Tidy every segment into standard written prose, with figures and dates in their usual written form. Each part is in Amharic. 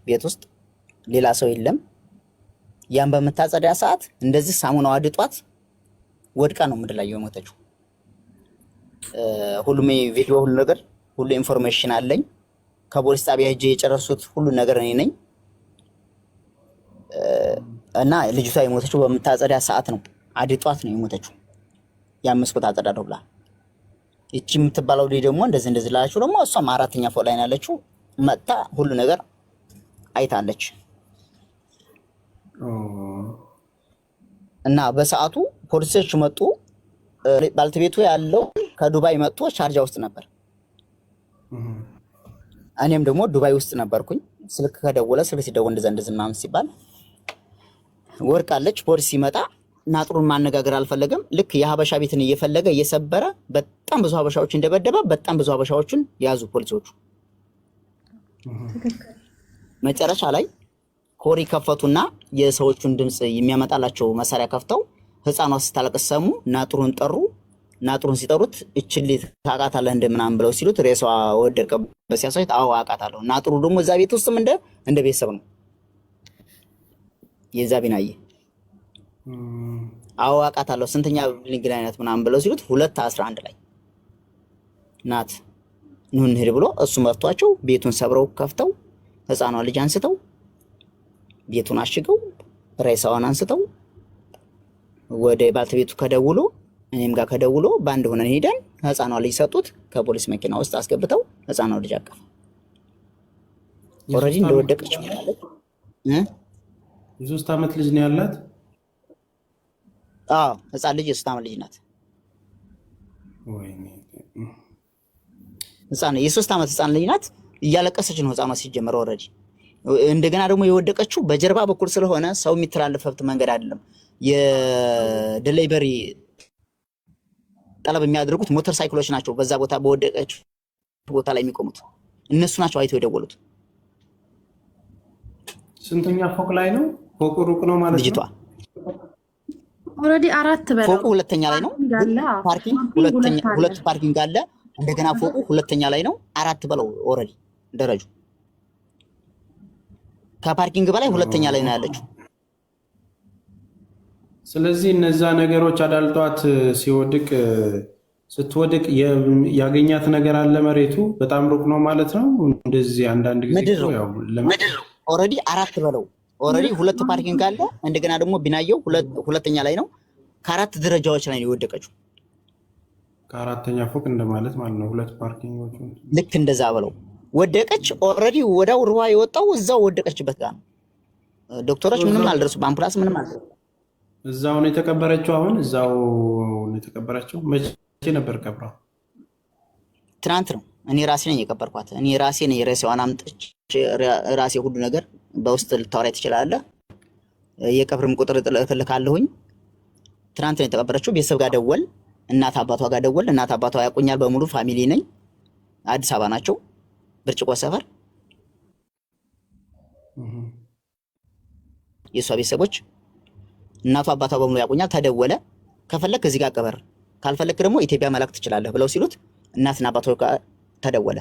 ቤት ውስጥ ሌላ ሰው የለም። ያን በምታጸዳ ሰዓት እንደዚህ ሳሙናው አድጧት ወድቃ ነው ምድር ላይ የሞተችው። ሁሉም ቪዲዮ ሁሉ ነገር ሁሉ ኢንፎርሜሽን አለኝ። ከፖሊስ ጣቢያ ሄጄ የጨረሱት ሁሉ ነገር እኔ ነኝ። እና ልጅቷ የሞተችው በምታጸዳ ሰዓት ነው። አድጧት ነው የሞተችው። ያመስኩት አጸዳለሁ ብላ እቺ የምትባለው ልጅ ደግሞ እንደዚህ ላላችሁ ደግሞ እሷም አራተኛ ፎቅ ላይ ያለችው መጣ ሁሉ ነገር አይታለች። እና በሰዓቱ ፖሊሶች መጡ። ባልተቤቱ ያለው ከዱባይ መጥቶ ሻርጃ ውስጥ ነበር። እኔም ደግሞ ዱባይ ውስጥ ነበርኩኝ። ስልክ ከደወለ ስልክ ሲደወል እንደዚህ ምናምን ሲባል ወርቃለች። ፖሊስ ሲመጣ ናጥሩን ማነጋገር አልፈለገም። ልክ የሀበሻ ቤትን እየፈለገ እየሰበረ በጣም ብዙ ሀበሻዎች እንደበደበ በጣም ብዙ ሀበሻዎችን ያዙ ፖሊሶቹ። መጨረሻ ላይ ኮሪ ከፈቱና የሰዎቹን ድምጽ የሚያመጣላቸው መሳሪያ ከፍተው ህፃኗ ስታለቅስ ሰሙ። ናጥሩን ጠሩ። ናጥሩን ሲጠሩት እችሊ ታውቃታለህ እንደምናምን ብለው ሲሉት ሬሳዋ ወደቀ። በሲያሳይት አዎ አውቃታለሁ። ናጥሩ ደግሞ እዛ ቤት ውስጥም እንደ ቤተሰብ ነው። የዛ ቢናዬ አዎ አውቃታለሁ ስንተኛ ቢልዲንግ ላይ ናት ምናምን ብለው ሲሉት 211 ላይ ናት ኑ እንሂድ ብሎ እሱ መርቷቸው ቤቱን ሰብረው ከፍተው ህፃኗ ልጅ አንስተው ቤቱን አሽገው ሬሳዋን አንስተው ወደ ባልተቤቱ ከደውሎ እኔም ጋር ከደውሎ ባንድ ሆነን ሄደን ህፃኗ ልጅ ሰጡት። ከፖሊስ መኪና ውስጥ አስገብተው ህፃኗ ልጅ አቀፈ። ኦሬዲ እንደወደቀች ማለት የ3 ዓመት ልጅ ነው ያላት። አዎ ህፃን ልጅ የ3 ዓመት ልጅ ናት። ወይኔ ህፃን የ3 ዓመት ህፃን ልጅ ናት። እያለቀሰች ነው ህፃኗ ሲጀመር ኦሬዲ። እንደገና ደግሞ የወደቀችው በጀርባ በኩል ስለሆነ ሰው የሚተላለፈበት መንገድ አይደለም። የዴሊቨሪ ጠለብ የሚያደርጉት ሞተር ሳይክሎች ናቸው። በዛ ቦታ በወደቀች ቦታ ላይ የሚቆሙት እነሱ ናቸው አይተው የደወሉት። ስንተኛ ፎቅ ላይ ነው? ፎቁ ሩቅ ነው ማለት ነው። ልጅቷ ኦሬዲ 4 በለው ፎቁ ሁለተኛ ላይ ነው። ፓርኪንግ ሁለት ፓርኪንግ አለ። እንደገና ፎቁ ሁለተኛ ላይ ነው። 4 በለው ኦሬዲ ደረጃው ከፓርኪንግ በላይ ሁለተኛ ላይ ነው ያለችው። ስለዚህ እነዛ ነገሮች አዳልጧት ስትወድቅ ያገኛት ነገር አለ። መሬቱ በጣም ሩቅ ነው ማለት ነው። እንደዚህ አንዳንድ ጊዜ ምድር ኦሬዲ 4 በለው ኦሬዲ 2 ፓርኪንግ አለ። እንደገና ደግሞ ቢናየው ሁለተኛ ላይ ነው። ከ4 ደረጃዎች ላይ ነው የወደቀችው። ከ4ኛ ፎቅ እንደማለት ማለት ነው። 2 ፓርኪንጎች ልክ እንደዛ በለው ወደቀች። ኦሬዲ ወዳው ሩዋ የወጣው እዛው ወደቀችበት ጋር ነው። ዶክተሮች ምንም አልደረሱ፣ በአምቡላንስ ምንም አልደረሱ። እዛው ነው የተቀበረችው። አሁን እዛው ነው የተቀበረችው። መቼ ነበር ቀብረው? ትናንት ነው። እኔ ራሴ ነኝ የቀበርኳት። እኔ ራሴ ነኝ ሬሳዋን አምጥቼ ራሴ ሁሉ ነገር በውስጥ ልታወራይ ትችላለህ። የቀብርም ቁጥር እልካለሁኝ። ትናንት ነው የተቀበረችው። ቤተሰብ ጋር ደወል፣ እናት አባቷ ጋር ደወል። እናት አባቷ ያውቁኛል በሙሉ ፋሚሊ ነኝ። አዲስ አበባ ናቸው፣ ብርጭቆ ሰፈር። የሷ ቤተሰቦች እናቷ አባቷ በሙሉ ያውቁኛል። ተደወለ። ከፈለክ እዚህ ጋር ቀበር፣ ካልፈለክ ደግሞ ኢትዮጵያ መላክ ትችላለህ ብለው ሲሉት እናትና አባቷ ጋር ተደወለ።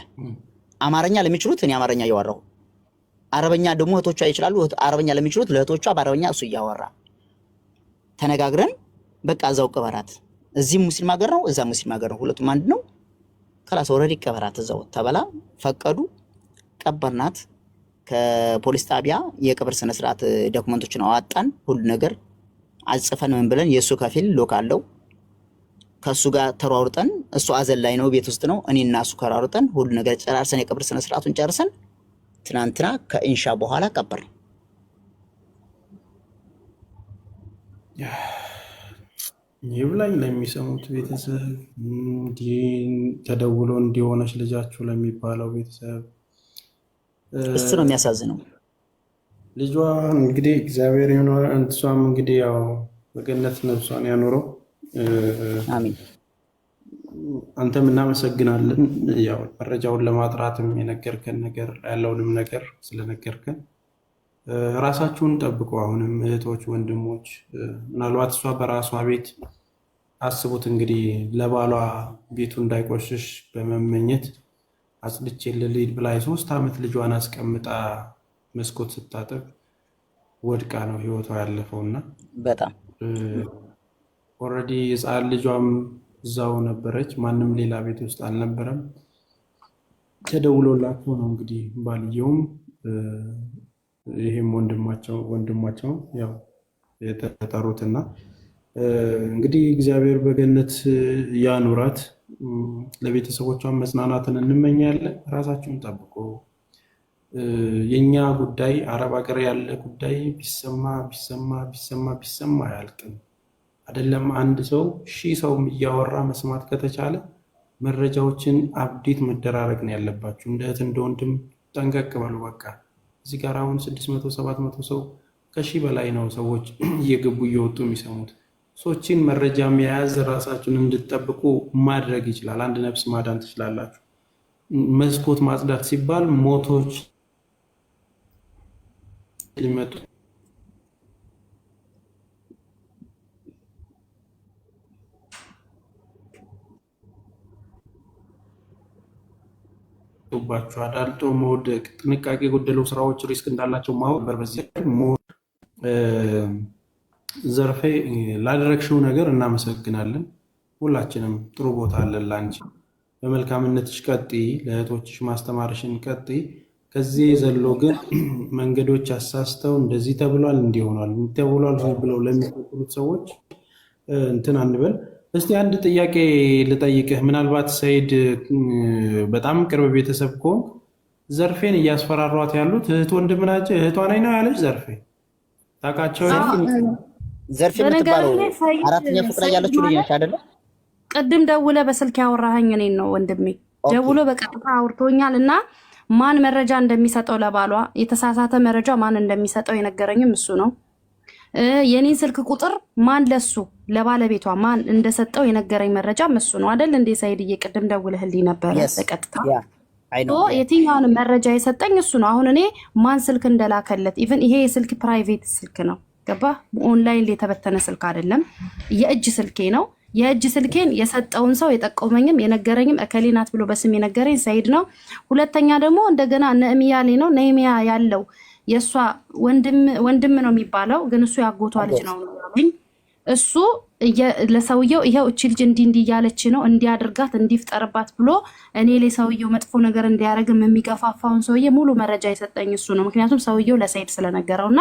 አማርኛ ለሚችሉት እኔ አማርኛ እያወራሁ፣ አረበኛ ደግሞ እህቶቿ ይችላሉ። አረበኛ ለሚችሉት ለእህቶቿ በአረበኛ እሱ እያወራ ተነጋግረን በቃ እዛው ቀበራት። እዚህ ሙስሊም ሀገር ነው፣ እዛ ሙስሊም ሀገር ነው፣ ሁለቱም አንድ ነው። ከላስ ኦሬዲ ቀበራት እዛው ተበላ። ፈቀዱ፣ ቀበርናት። ከፖሊስ ጣቢያ የቀብር ስነ ስርዓት ዶክመንቶችን አዋጣን። ሁሉ ነገር አጽፈን ምን ብለን የሱ ከፊል ሎክ አለው ከሱ ጋር ተሯሩጠን፣ እሱ አዘን ላይ ነው ቤት ውስጥ ነው። እኔና እሱ ከሯሩጠን ሁሉ ነገር ጨራርሰን የቀብር ስነ ስርዓቱን ጨርሰን ትናንትና ከኢንሻ በኋላ ቀበር። ይብላኝ ለሚሰሙት ቤተሰብ፣ ተደውሎ እንዲሆነች ልጃችሁ ለሚባለው ቤተሰብ እሱ ነው የሚያሳዝነው። ልጇ እንግዲህ እግዚአብሔር ይኖር፣ እሷም እንግዲህ ያው በገነት ነፍሷን ያኖረው። አሜን። አንተም እናመሰግናለን። ያው መረጃውን ለማጥራትም የነገርከን ነገር ያለውንም ነገር ስለነገርከን ራሳችሁን ጠብቁ። አሁንም እህቶች፣ ወንድሞች ምናልባት እሷ በራሷ ቤት አስቡት እንግዲህ ለባሏ ቤቱ እንዳይቆሽሽ በመመኘት አጽድቼ ልልሂድ ብላ የ3 ዓመት ልጇን አስቀምጣ መስኮት ስታጠብ ወድቃ ነው ህይወቷ ያለፈውና በጣም ኦልሬዲ የጻል ልጇም እዛው ነበረች። ማንም ሌላ ቤት ውስጥ አልነበረም። ተደውሎላቸው ነው እንግዲህ ባልየውም ይሄም ወንድማቸው ያው የተጠሩትና እንግዲህ እግዚአብሔር በገነት ያኑራት። ለቤተሰቦቿን መጽናናትን እንመኛለን። ራሳችሁን ጠብቁ። የኛ ጉዳይ አረብ ሀገር ያለ ጉዳይ ቢሰማ አያልቅም። አይደለም አንድ ሰው 1000 ሰው እያወራ መስማት ከተቻለ መረጃዎችን አፕዴት መደራረግ ነው ያለባችሁ። እንደ እህት እንደ ወንድም ጠንቀቅ በሉ። በቃ እዚህ ጋር አሁን 600 700 ሰው ከ1000 በላይ ነው ሰዎች እየገቡ እየወጡ የሚሰሙት። ሰዎችን መረጃ መያዝ ራሳችሁን እንድትጠብቁ ማድረግ ይችላል። አንድ ነፍስ ማዳን ትችላላችሁ። መስኮት ማጽዳት ሲባል ሞቶች ሊመጡ ባችሁ አዳልጦ መውደቅ፣ ጥንቃቄ የጎደለው ስራዎች ሪስክ እንዳላቸው ማወቅ በዚህ ዘርፌ ላደረግሽው ነገር እናመሰግናለን። ሁላችንም ጥሩ ቦታ አለን ላንቺ። በመልካምነትሽ ቀጥይ፣ ለእህቶችሽ ማስተማርሽን ቀጥይ። ከዚህ ዘሎ ግን መንገዶች አሳስተው እንደዚህ ተብሏል እንዲሆኗል ተብሏል ብለው ለሚቆጥሩት ሰዎች እንትን አንበል። እስቲ አንድ ጥያቄ ልጠይቅህ። ምናልባት ሰይድ በጣም ቅርብ ቤተሰብ ከሆንክ ዘርፌን እያስፈራሯት ያሉት እህት ወንድም ናቸው። እህቷ ነኝ ነው ያለች ዘርፌ ታውቃቸው? ዘርፌ የምትባለው አራተኛ ፎቅ ላይ ያለችው ልጅ ነች አይደለ? ቅድም ደውለ በስልክ ያወራኸኝ እኔን ነው ወንድሜ። ደውሎ በቀጥታ አውርቶኛል እና ማን መረጃ እንደሚሰጠው ለባሏ የተሳሳተ መረጃ ማን እንደሚሰጠው የነገረኝም እሱ ነው። የኔን ስልክ ቁጥር ማን ለሱ ለባለቤቷ ማን እንደሰጠው የነገረኝ መረጃም እሱ ነው አይደል? እንደ ሰይድዬ ቅድም ደውለህልኝ ነበር በቀጥታ የትኛውን መረጃ የሰጠኝ እሱ ነው። አሁን እኔ ማን ስልክ እንደላከለት ኢቭን ይሄ የስልክ ፕራይቬት ስልክ ነው ገባ? ኦንላይን ላይ የተበተነ ስልክ አይደለም፣ የእጅ ስልኬ ነው። የእጅ ስልኬን የሰጠውን ሰው የጠቆመኝም የነገረኝም እከሌናት ብሎ በስም የነገረኝ ሰይድ ነው። ሁለተኛ ደግሞ እንደገና ነህሚያ ላይ ነው። ነህሚያ ያለው የእሷ ወንድም ነው የሚባለው፣ ግን እሱ ያጎቷ ልጅ ነው ያለኝ። እሱ ለሰውየው ይሄው እቺ ልጅ እንዲህ እያለች ነው እንዲያድርጋት እንዲፍጠርባት ብሎ እኔ ላይ ሰውየው መጥፎ ነገር እንዲያደርግም የሚገፋፋውን ሰውዬ ሙሉ መረጃ የሰጠኝ እሱ ነው። ምክንያቱም ሰውየው ለሰይድ ስለነገረውና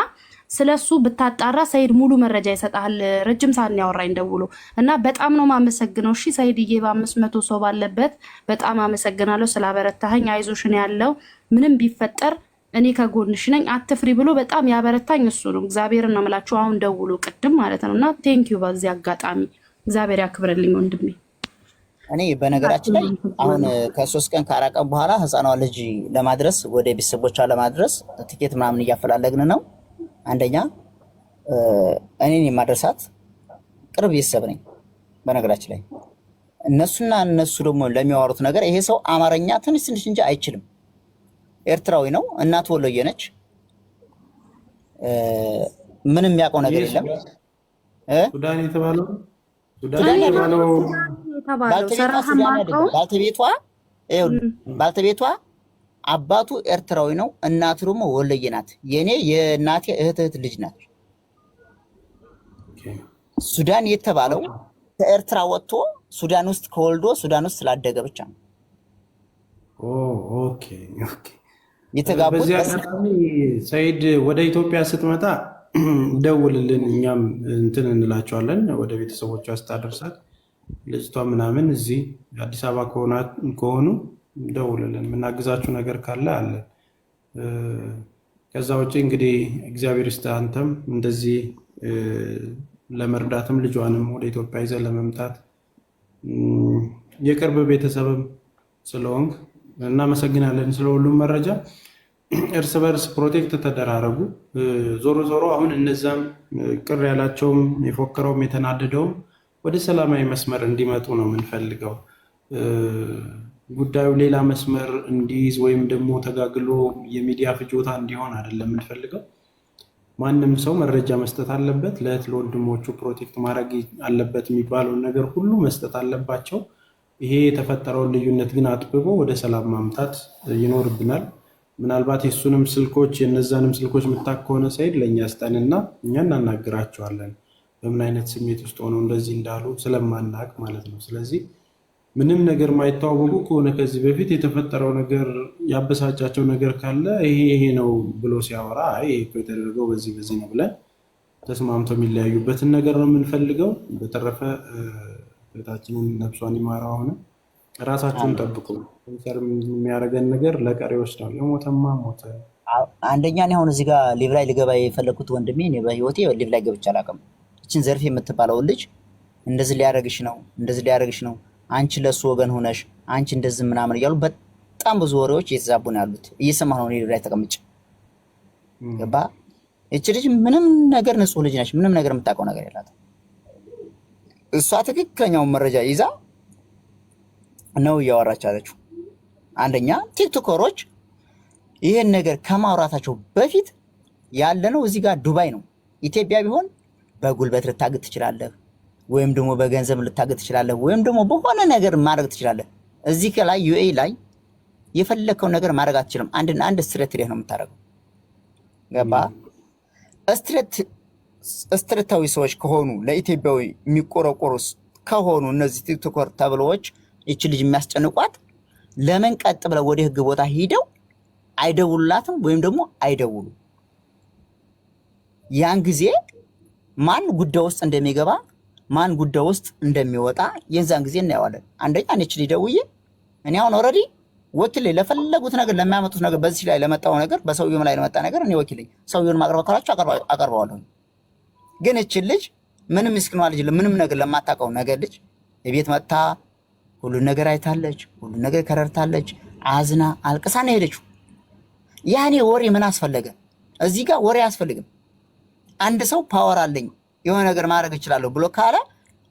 ስለሱ ብታጣራ ሰይድ ሙሉ መረጃ ይሰጣል። ረጅም ሰዓት ያወራኝ ደውሎ እና በጣም ነው ማመሰግነው። እሺ ሰይድዬ በ500 ሰው ባለበት በጣም አመሰግናለሁ ስላበረታኸኝ። አይዞሽን ያለው ምንም ቢፈጠር እኔ ከጎንሽ ነኝ አትፍሪ ብሎ በጣም ያበረታኝ እሱ ነው። እግዚአብሔርን ነው የምላችሁ። አሁን ደውሎ ቅድም ማለት ነው። እና ቴንኪዩ በዚህ አጋጣሚ እግዚአብሔር ያክብርልኝ ወንድሜ። እኔ በነገራችን ላይ አሁን ከ3 ቀን ከ4 ቀን በኋላ ህፃኗ ልጅ ለማድረስ ወደ ቤተሰቦቿ ለማድረስ ትኬት ምናምን እያፈላለግን ነው። አንደኛ እኔን የማድረሳት ቅርብ ቤተሰብ ነኝ። በነገራችን ላይ እነሱ ደግሞ ለሚያወሩት ነገር ይሄ ሰው አማርኛ ትንሽ እንጂ አይችልም። ኤርትራዊ ነው። እናቱ ወሎዬ ነች። ምንም የሚያውቀው ነገር የለም። ሱዳን የተባለው ባልተቤቷ አባቱ ኤርትራዊ ነው። እናቱ ደግሞ ወሎዬ ናት። የኔ የእናቴ እህት ልጅ ናት። ሱዳን የተባለው ከኤርትራ ወጥቶ ሱዳን ውስጥ ከወልዶ ሱዳን ውስጥ ስላደገ ብቻ ነው። ኦኬ የተጋቡት። በዚህ አጋጣሚ ሰይድ ወደ ኢትዮጵያ ስትመጣ ደውልልን፣ እኛም እንትን እንላቸዋለን። ወደ ቤተሰቦቿ ስታደርሳት ልጅቷ ምናምን እዚህ አዲስ አበባ ከሆኑ ደውልልን፣ የምናግዛችሁ ነገር ካለ አለ። ከዛ ውጭ እንግዲህ እግዚአብሔር ይስጥህ። አንተም እንደዚህ ለመርዳትም ልጇንም ወደ ኢትዮጵያ ይዘን ለመምጣት የቅርብ ቤተሰብም ስለሆንክ እናመሰግናለን። ስለ ሁሉም መረጃ እርስ በርስ ፕሮቴክት ተደራረጉ። ዞሮ ዞሮ አሁን እነዛም ቅር ያላቸውም የፎከረውም የተናደደውም ወደ ሰላማዊ መስመር እንዲመጡ ነው የምንፈልገው። ጉዳዩ ሌላ መስመር እንዲይዝ ወይም ደግሞ ተጋግሎ የሚዲያ ፍጆታ እንዲሆን አይደለም የምንፈልገው። ማንም ሰው መረጃ መስጠት አለበት። ለእህት ለወንድሞቹ ፕሮቴክት ማድረግ አለበት የሚባለውን ነገር ሁሉ መስጠት አለባቸው። ይሄ የተፈጠረውን ልዩነት ግን አጥብቦ ወደ ሰላም ማምጣት ይኖርብናል። ምናልባት የሱንም ስልኮች የነዛንም ስልኮች የምታውቅ ከሆነ ሰይድ ለእኛ ስጠንና እኛ እናናግራቸዋለን። በምን አይነት ስሜት ውስጥ ሆነው እንደዚህ እንዳሉ ስለማናውቅ ማለት ነው። ስለዚህ ምንም ነገር ማይተዋወቁ ከሆነ ከዚህ በፊት የተፈጠረው ነገር ያበሳጫቸው ነገር ካለ ይሄ ነው ብሎ ሲያወራ ይሄ እኮ የተደረገው በዚህ ነው ብለን ተስማምተው የሚለያዩበትን ነገር ነው የምንፈልገው። በተረፈ እህታችንን ነፍሷን ይማረው። ሆነ ራሳችሁን ጠብቁ። ኮንሰር የሚያደርገን ነገር ለቀሪ ይወስዳል። የሞተማ ሞተ። አንደኛ እኔ አሁን እዚህ ጋር ሊቭ ላይ ልገባ የፈለኩት ወንድሜ፣ እኔ በህይወቴ ሊቭ ላይ ገብቼ አላውቅም። እችን ዘርፌ የምትባለው ልጅ እንደዚህ ሊያደርግሽ ነው አንቺ ለሱ ወገን ሆነሽ አንቺ እንደዚህ ምናምን እያሉ በጣም ብዙ ወሬዎች እየተዛቡ ነው ያሉት። እየሰማሁ ነው ሊቭ ላይ ተቀምጬ። ገባ? እቺ ልጅ ምንም ነገር ንጹህ ልጅ ነች። ምንም ነገር የምታውቀው ነገር የላትም። እሷ ትክክለኛውን መረጃ ይዛ ነው እያወራች ያለችው። አንደኛ ቲክቶከሮች ይሄን ነገር ከማውራታቸው በፊት ያለነው እዚህ ጋር ዱባይ ነው። ኢትዮጵያ ቢሆን በጉልበት ልታግት ትችላለህ፣ ወይም ደግሞ በገንዘብ ልታግት ትችላለህ፣ ወይም ደግሞ በሆነ ነገር ማድረግ ትችላለህ። እዚህ ላይ ዩኤኢ ላይ የፈለከው ነገር ማድረግ አትችልም። አንድ ስትሬት ነው የምታደርገው። ገባ? ስትሬታዊ ሰዎች ከሆኑ ለኢትዮጵያዊ የሚቆረቆሩ ከሆኑ እነዚህ ቲክቶከር ተብሎዎች ይቺ ልጅ የሚያስጨንቋት ለምን ቀጥ ብለው ወደ ህግ ቦታ ሂደው አይደውሉላትም? ወይም ደግሞ አይደውሉ? ያን ጊዜ ማን ጉዳይ ውስጥ እንደሚገባ ማን ጉዳይ ውስጥ እንደሚወጣ የዛን ጊዜ እናየዋለን። አንደኛ እኔ ልጅ ደውዬ እኔ አሁን ኦልሬዲ ወኪል ለፈለጉት ነገር ለሚያመጡት ነገር በዚህ ላይ ለመጣው ነገር በሰውየው ላይ ለመጣ ነገር እኔ ወኪል ሰውየውን ማቅረብ ካላችሁ አቀርበዋለሁ። ግን እቺ ልጅ ምንም ምስኪኗ ልጅ ምንም ነገር ለማታውቀው ነገር ልጅ የቤት መጣ ሁሉ ነገር አይታለች፣ ሁሉ ነገር ከረርታለች፣ አዝና አልቅሳ ነው ሄደችው። ያኔ ወሬ ምን አስፈለገ? እዚህ ጋር ወሬ አያስፈልግም። አንድ ሰው ፓወር አለኝ የሆነ ነገር ማድረግ እችላለሁ ብሎ ካለ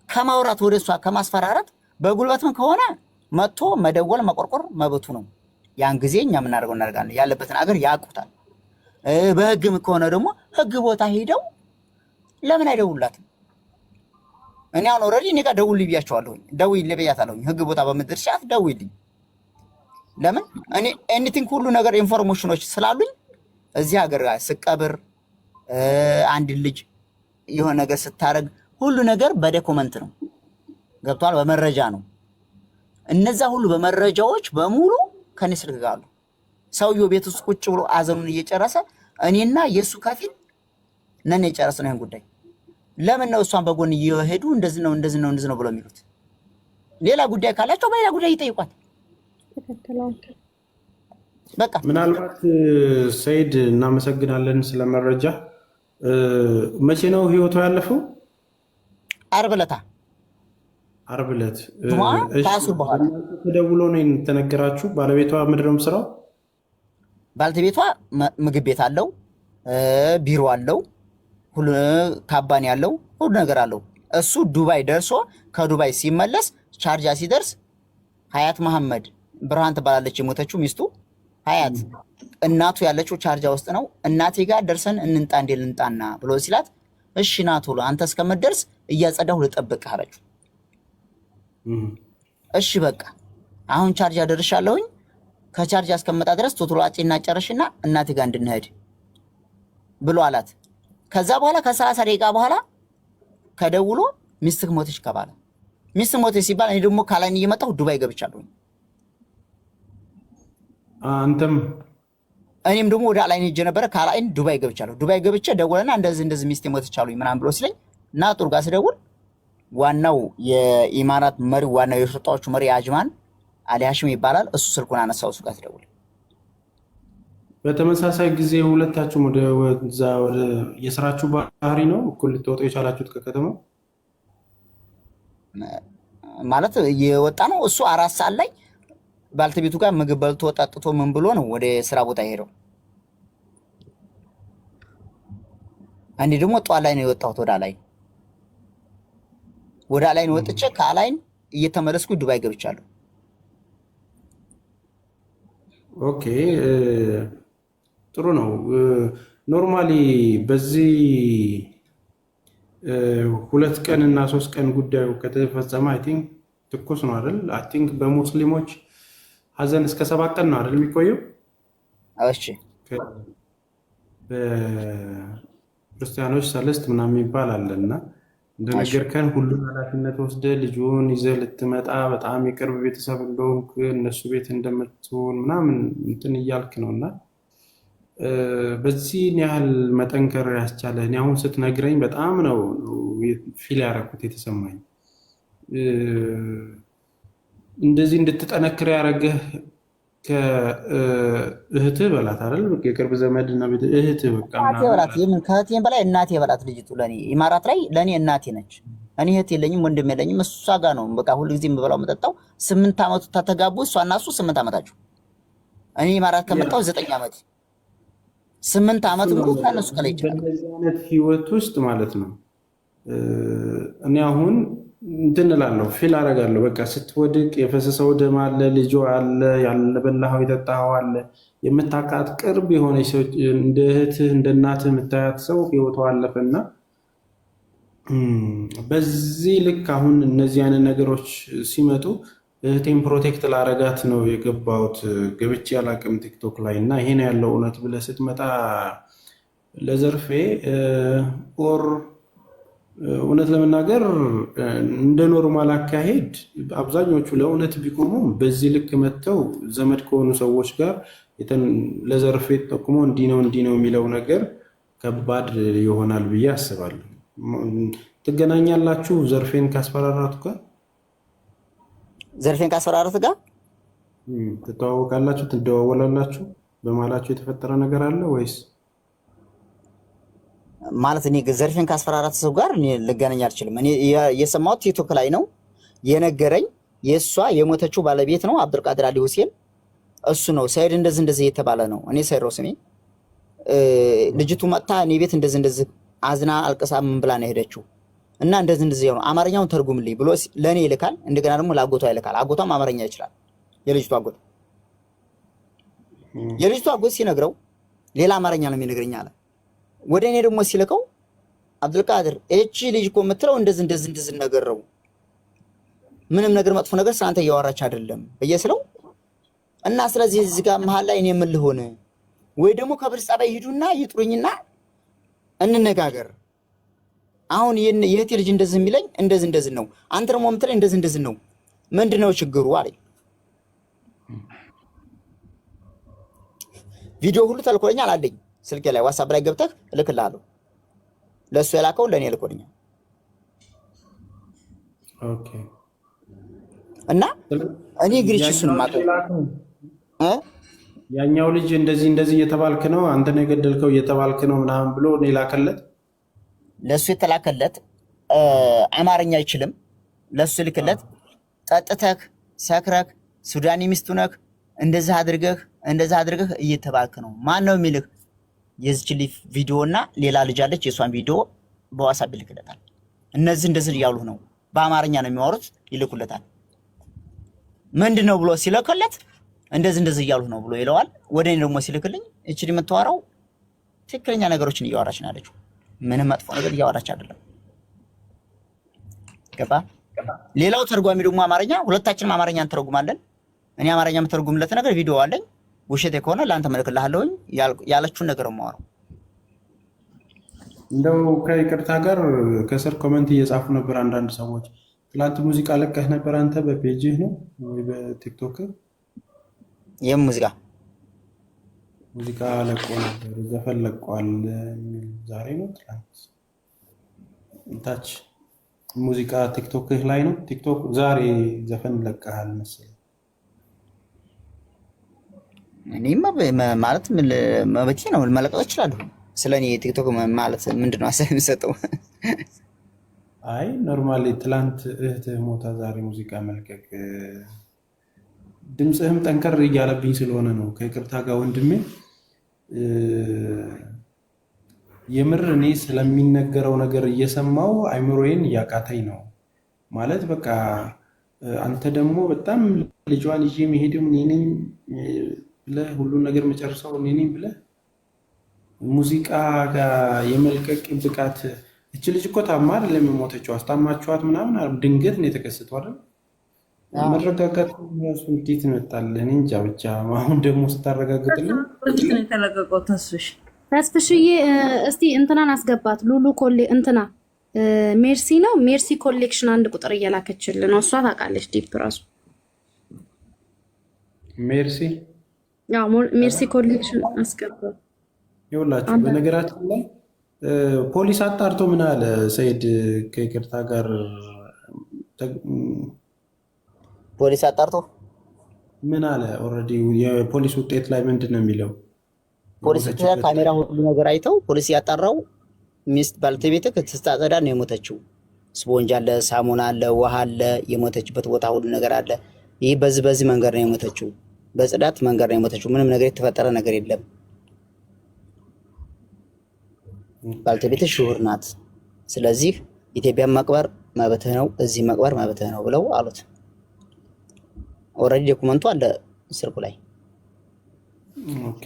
ከማውራት ወደ እሷ ከማስፈራራት በጉልበትም ከሆነ መጥቶ መደወል መቆርቆር መብቱ ነው። ያን ጊዜ እኛ የምናደርገው እናደርጋለን። ያለበትን አገር ያውቁታል። በህግም ከሆነ ደግሞ ህግ ቦታ ሄደው ለምን አይደውላትም? እኔ አሁን ኦልሬዲ እኔ ጋር ደውልልኝ ብያቸዋለሁኝ። ደውይልኝ ብያታለሁኝ። ህግ ቦታ በምድር ሰዓት ደውይልኝ። ለምን እኔ ኤኒቲንግ ሁሉ ነገር ኢንፎርሜሽኖች ስላሉኝ እዚህ ሀገር ጋር ስቀብር አንድ ልጅ የሆነ ነገር ስታረግ ሁሉ ነገር በዶክመንት ነው። ገብቷል? በመረጃ ነው። እነዛ ሁሉ በመረጃዎች በሙሉ ከኔ ስልክ ጋር አሉ። ሰውየው ቤት ውስጥ ቁጭ ብሎ አዘኑን እየጨረሰ እኔና የሱ ከፊል ነን የጨረስነው ይሄን ጉዳይ። ለምን ነው እሷን በጎን እየሄዱ እንደዚህ ነው ብለው የሚሉት? ሌላ ጉዳይ ካላቸው በሌላ ጉዳይ ይጠይቋት። በቃ ምናልባት ሰይድ እናመሰግናለን ስለመረጃ። መቼ ነው ህይወቱ ያለፈው? ዓርብ ዕለት ታሱር በኋላ ተደውሎ ነው የተነገራችሁ? ባለቤቷ ምንድን ነው የምትሰራው? ባለቤቷ ምግብ ቤት አለው፣ ቢሮ አለው፣ ሁሉ ካምፓኒ አለው፣ ሁሉ ነገር አለው። እሱ ዱባይ ደርሶ ከዱባይ ሲመለስ ቻርጃ ሲደርስ ሀያት መሐመድ ብርሃን ትባላለች የሞተችው ሚስቱ ሀያት፣ እናቱ ያለችው ቻርጃ ውስጥ ነው። እናቴ ጋር ደርሰን እንንጣ እንዴ ልንጣና ብሎ ሲላት እሺ ና ቶሎ አንተ እስከምትደርስ እያጸዳሁ ልጠብቅህ አለችው። እሺ በቃ አሁን ቻርጃ ደርሻለሁኝ፣ ከቻርጃ እስከመጣ ድረስ ቶሎ አጪና ጨርሽና እናቴ ጋር እንድንሄድ ብሎ አላት። ከዛ በኋላ ከ30 ደቂቃ በኋላ ከደውሎ ሚስትህ ሞተች ከባለ ሚስትህ ሞተች ሲባል እኔ ደግሞ ካላይን እየመጣሁ ዱባይ ገብቻለሁኝ። እኔም ደግሞ ወደ አላይን ሄጄ ነበረ። ካላይን ዱባይ ገብቻለሁ። ዱባይ ገብቼ ደወለና እንደዚህ ሚስቴ ሞተች አሉኝ ምናምን ብሎ ሲለኝ እና ጡር ጋር ስደውል ዋናው የኢማራት መሪ ዋናው የሾጣዎቹ መሪ አጅማን አሊ ሃሽም ይባላል። እሱ ስልኩን አነሳው። እሱ ጋር ስደውል በተመሳሳይ ጊዜ ሁለታችሁም ወደ የስራችሁ ባህሪ ነው እኩል ልትወጡ የቻላችሁት ከከተማው ማለት የወጣ ነው። እሱ 4 ሰዓት ላይ ባልተቤቱ ጋር ምግብ በልቶ ጠጥቶ ምን ብሎ ነው ወደ ስራ ቦታ ሄደው። እኔ ደግሞ ጧት ላይ ነው የወጣሁት ወደ አላይን ወጥቼ ከአላይን እየተመለስኩ ዱባይ ገብቻለሁ። ኦኬ ጥሩ ነው። ኖርማሊ በዚህ 2 ቀን እና 3 ቀን ጉዳዩ ከተፈጸመ አይ ቲንክ ትኩስ ነው አይደል? አይ ቲንክ በሙስሊሞች ሀዘን እስከ 7 ቀን ነው አይደል የሚቆየው? እሺ በክርስቲያኖች ሰለስት ምናምን ይባል አለና እንደነገርከን ሁሉን ኃላፊነት ወስደ ልጁን ይዘህ ልትመጣ በጣም የቅርብ ቤተሰብ እንደሆንክ እነሱ ቤት እንደምትሆን ምናምን እንትን እያልክ ነው እና በዚህን ያህል መጠንከር ያስቻለ እኔ አሁን ስትነግረኝ በጣም ነው ፊል ያደረኩት የተሰማኝ። እንደዚህ እንድትጠነክር ያደረገህ ከእህትህ በላት አይደል? የቅርብ ዘመድ እና እህትህ በቃ በላት። የምን ከእህቴም በላይ እናቴ በላት። ልጅቱ ለእኔ ኢማራት ላይ ለእኔ እናቴ ነች። እኔ እህት የለኝም ወንድም የለኝም። እሷ ጋር ነው በቃ ሁልጊዜ የምበላው የምጠጣው። 8 ዓመቱ ተተጋቡ። እሷ እና እሱ 8 ዓመታቸው። እኔ ኢማራት ከመጣሁ 9 ዓመት 8 ዓመት ሙሉ ከነሱ ከላይ ይችላል። በዚህ አይነት ህይወት ውስጥ ማለት ነው እኔ አሁን እንትን እላለሁ ፊል አደርጋለሁ። በቃ ስትወድቅ የፈሰሰው ደም አለ፣ ልጇ አለ፣ ያልበላኸው የጠጣኸው አለ። የምታውቃት ቅርብ የሆነ ሰው እንደ እህትህ እንደ እናትህ የምታያት ሰው ህይወቷ አለፈና በዚህ ልክ አሁን እነዚህ አይነት ነገሮች ሲመጡ እህቴን ፕሮቴክት ላረጋት ነው የገባሁት። ገብቼ አላቅም ቲክቶክ ላይ እና ይሄን ያለው እውነት ብለህ ስትመጣ ለዘርፌ ኦር እውነት ለመናገር እንደ ኖርማል አካሄድ አብዛኞቹ ለእውነት ቢቆሙም በዚህ ልክ መጥተው ዘመድ ከሆኑ ሰዎች ጋር ለዘርፌ ጠቁሞ እንዲህ ነው የሚለው ነገር ከባድ ይሆናል ብዬ አስባለሁ። ትገናኛላችሁ ዘርፌን ካስፈራራቱ ጋር? ዘርፌን ካስፈራራቱ ጋር ትተዋወቃላችሁ? ትደዋወላላችሁ? በማላችሁ የተፈጠረ ነገር አለ ወይስ? ማለት እኔ ዘርፌን ካስፈራራት ሰው ጋር እኔ ልገናኝ አልችልም። እኔ የሰማሁት ቲክቶክ ላይ ነው የነገረኝ። የእሷ የሞተችው ባለቤት ነው አብዱልቃድር አሊ ሁሴን። እሱ ነው ሰይድ እንደዚህ እየተባለ ነው። እኔ ሰይድ ነው ስሜ። ልጅቱ መጥታ እኔ ቤት እንደዚህ አዝና አልቅሳ ምን ብላ ነው ሄደችው እና እንደዚህ ነው አማርኛውን ተርጉምልኝ ብሎ ለኔ ይልካል። እንደገና ደግሞ ለአጎቷ ይልካል። አጎቷም አማርኛ ይችላል። የልጅቱ አጎት ሲነግረው ሌላ አማርኛ ነው የሚነግረኝ አለ። ወደ እኔ ደግሞ ሲልከው አብዱልቃድር እቺ ልጅ እኮ የምትለው እንደዚህ ነገር ነው፣ ምንም ነገር መጥፎ ነገር ስላንተ እያወራች አይደለም በየስለው እና ስለዚህ እዚህ ጋር መሀል ላይ እኔ ምን ልሆን ወይ ደግሞ ከብርጻ ላይ ሂዱና ይጥሩኝና እንነጋገር። አሁን የእህቴ ልጅ እንደዚህ የሚለኝ እንደዚህ ነው፣ አንተ ደግሞ የምትለኝ እንደዚህ ነው፣ ምንድነው ችግሩ አለኝ። ቪዲዮ ሁሉ ተልኮልኛል አለኝ ስልኬ ላይ ዋትስአፕ ላይ ገብተህ እልክልሃለሁ። ለእሱ የላከው ለእኔ ልኮልኛል። ኦኬ እና እኔ ግሪች እሱን ማቀው ያኛው ልጅ እንደዚህ እየተባልክ ነው አንተ ነው የገደልከው እየተባልክ ነው ምናምን ብሎ እኔ ላከለት። ለእሱ የተላከለት አማርኛ አይችልም። ለእሱ ልክለት ጠጥተህ ሰክረህ ሱዳኒ ሚስቱ ነህ እንደዚህ አድርገህ እየተባልክ ነው። ማን ነው የሚልህ? የዚች ልጅ ቪዲዮ እና ሌላ ልጅ አለች፣ የሷን ቪዲዮ በዋትስአፕ ይልክለታል። እነዚህ እንደዚህ እያሉ ነው፣ በአማርኛ ነው የሚያወሩት፣ ይልኩለታል። ምንድነው ብሎ ሲልክለት እንደዚህ እያሉ ነው ብሎ ይለዋል። ወደ እኔ ደግሞ ሲልክልኝ እቺ ልጅ የምታወራው ትክክለኛ ነገሮችን እያወራች ነው ያለችው፣ ምንም መጥፎ ነገር እያወራች አይደለም። ገባ? ሌላው ተርጓሚ ደግሞ አማርኛ፣ ሁለታችንም አማርኛ እንተረጉማለን። እኔ አማርኛ የምተረጉምለት ነገር ቪዲዮ አለኝ። ውሸቴ ከሆነ ለአንተ መልክልሃለሁኝ ያለችውን ነገር ማወራው። እንደው ከይቅርታ ጋር ከስር ኮሜንት እየጻፉ ነበር አንዳንድ ሰዎች። ትላንት ሙዚቃ ለቀህ ነበር አንተ በፔጅህ ነው ወይ በቲክቶክ? ይሄም ሙዚቃ ለቆ ነበር፣ ዘፈን ለቋል። ዛሬ ነው ትላንት ታች ሙዚቃ ቲክቶክህ ላይ ነው። ቲክቶክ ዛሬ ዘፈን ለቀሃል መሰለኝ። እኔማ ማለት መብቴ ነው መለቀቅ እችላለሁ። ስለኔ ቲክቶክ ማለት ምንድነው አሰብ የሚሰጠው? አይ ኖርማሊ ትላንት እህትህ ሞታ ዛሬ ሙዚቃ መልቀቅ ድምፅህም ጠንከር እያለብኝ ስለሆነ ነው። ከይቅርታ ጋር ወንድሜ የምር እኔ ስለሚነገረው ነገር እየሰማው አይምሮዬን እያቃተኝ ነው። ማለት በቃ አንተ ደግሞ በጣም ልጇን ይዤ መሄድም እኔ ነኝ ብለህ ሁሉን ነገር መጨረሻው እኔ ነኝ ብለህ ሙዚቃ ጋር የመልቀቅ ብቃት። እቺ ልጅ እኮ ታማ አይደለም የሞተችው፣ አስታማችኋት ምናምን ድንገት ነው የተከሰተው አይደል? መረጋጋት ራሱ እንዴት እንመጣለን? እንጃ ብቻ አሁን ደግሞ ስታረጋግጥልን በፊት ነው የተለቀቀው። ተስፍሽዬ እስቲ እንትናን አስገባት። ሉሉ ኮሌ እንትና ሜርሲ ነው ሜርሲ ኮሌክሽን አንድ ቁጥር እየላከችልን ነው። እሷ ታውቃለች ዲፕ ራሱ ሜርሲ ያው ሜርሲ ኮሌክሽን አስገባት። ይኸውላችሁ በነገራችን ላይ ፖሊስ አጣርቶ ምን አለ ሰይድ ከይቅርታ ጋር ፖሊስ አጣርቶ ምን አለ? ኦልሬዲ የፖሊስ ውጤት ላይ ምንድን ነው የሚለው? ፖሊስ ካሜራ ሁሉ ነገር አይተው ፖሊስ ያጣራው ሚስት ባልተቤት ስትጸዳ ነው የሞተችው። ስፖንጅ አለ፣ ሳሙና አለ፣ ውሃ አለ፣ የሞተችበት ቦታ ሁሉ ነገር አለ። ይህ በዚህ መንገድ ነው የሞተችው፣ በጽዳት መንገድ ነው የሞተችው። ምንም ነገር የተፈጠረ ነገር የለም። ባልተቤት ሽሁር ናት። ስለዚህ ኢትዮጵያን መቅበር መብትህ ነው፣ እዚህ መቅበር መብትህ ነው ብለው አሉት። ኦልሬዲ ዶክመንቱ አለ ስልኩ ላይ። ኦኬ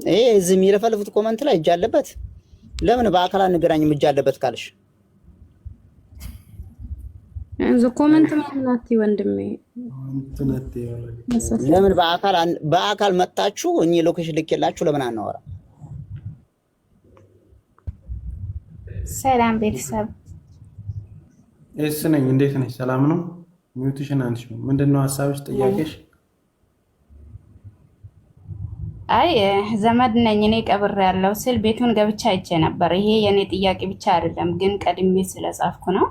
ይሄ እዚህ የሚለፈልፉት ኮመንት ላይ እጅ አለበት። ለምን በአካል አንገናኝም? እጅ አለበት ካልሽ እንዘ ኮመንት ማናት ወንድሜ ለምን በአካል መጣችሁ እኚ ሎኬሽን ልኬላችሁ ለምን አናወራ? ሰላም ቤተሰብ እስ ነኝ። እንዴት ነሽ? ሰላም ነው። ሚውትሽን አንቺ ነው። ምንድነው ሐሳብሽ? ጥያቄሽ? አይ ዘመድ ነኝ እኔ ቀብር ያለው ስል ቤቱን ገብቻ አይቼ ነበር። ይሄ የኔ ጥያቄ ብቻ አይደለም ግን ቀድሜ ስለጻፍኩ ነው።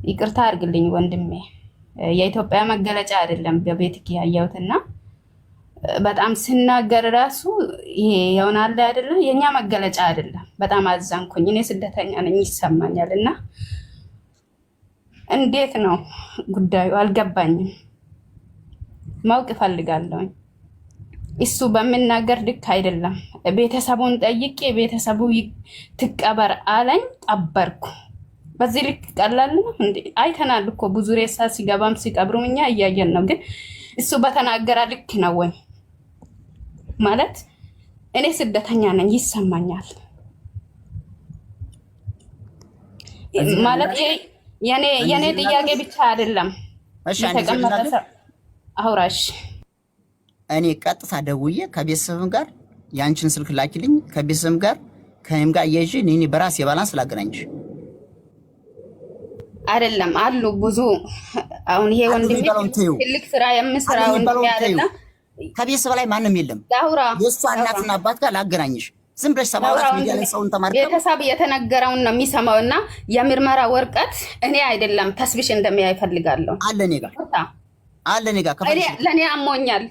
ይቅርታ አድርግልኝ ወንድሜ። የኢትዮጵያ መገለጫ አይደለም በቤትክ ያያውትና በጣም ስናገር ራሱ ይሄ ይሆናል አይደለ? የኛ መገለጫ አይደለም። በጣም አዛንኩኝ። እኔ ስደተኛ ነኝ ይሰማኛልና እንዴት ነው ጉዳዩ አልገባኝም። ማወቅ እፈልጋለሁ። እሱ በሚናገር ልክ አይደለም። ቤተሰቡን ጠይቄ ቤተሰቡ ትቀበር አለኝ፣ ቀበርኩ። በዚህ ልክ ቀላል ነው እንዴ? አይተናል እኮ ብዙ ሬሳ ሲገባም ሲቀብሩ እኛ እያየን ነው። ግን እሱ በተናገረ ልክ ነው ወይ ማለት? እኔ ስደተኛ ነኝ ይሰማኛል ማለት የኔ ጥያቄ ብቻ አይደለም። እሺ አንዴ አውራሽ እኔ ቀጥታ ደውዬ ከቤተሰብም ጋር ያንቺን ስልክ ላኪልኝ፣ ከቤተሰብም ጋር ከኔም ጋር እየይዤ እኔ በራሴ ባላንስ ላገናኝሽ። አይደለም አሉ ብዙ። አሁን ይሄ ወንድሜ ትልቅ ስራ የምሰራ ወንድሜ አይደለም። ከቤተሰብ ላይ ማንም የለም። የእሷ እናትና አባት ጋር ላገናኝሽ። ዝም ብለሽ ሰማዋት ሚዲያ ላይ ሰውን ተማርከው ቤተሰብ የተነገረውን ነው የሚሰማውና የምርመራ ወረቀት እኔ አይደለም ተስብሽ እንደሚያይ ፈልጋለሁ። አለ እኔ ጋር ለኔ አሞኛል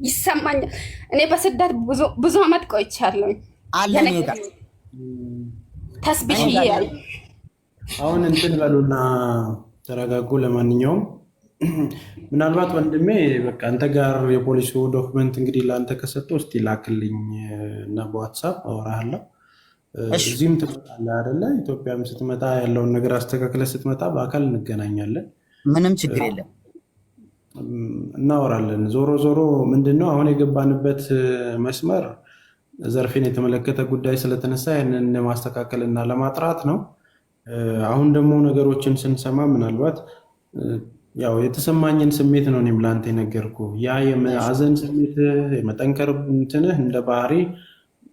ይሰማኛል። እኔ በስደት ብዙ አመት ቆይቻለሁ። አለ እኔ ጋር ተስብሽ ይያል። አሁን እንትን በሉና ተረጋጉ። ለማንኛውም ምናልባት ወንድሜ በቃ አንተ ጋር የፖሊሱ ዶክመንት እንግዲህ ለአንተ ከሰጠው እስቲ ላክልኝ እና በዋትሳፕ አወራሃለሁ። እዚህም ትመጣለህ አይደለ? ኢትዮጵያም ስትመጣ ያለውን ነገር አስተካክለህ ስትመጣ በአካል እንገናኛለን። ምንም ችግር የለም፣ እናወራለን። ዞሮ ዞሮ ምንድነው አሁን የገባንበት መስመር ዘርፌን የተመለከተ ጉዳይ ስለተነሳ ያንን ለማስተካከል እና ለማጥራት ነው። አሁን ደግሞ ነገሮችን ስንሰማ ምናልባት ያው የተሰማኝን ስሜት ነው እኔም ለአንተ የነገርኩህ። ያ የማዘን ስሜት የመጠንከር እንትንህ እንደ ባህሪ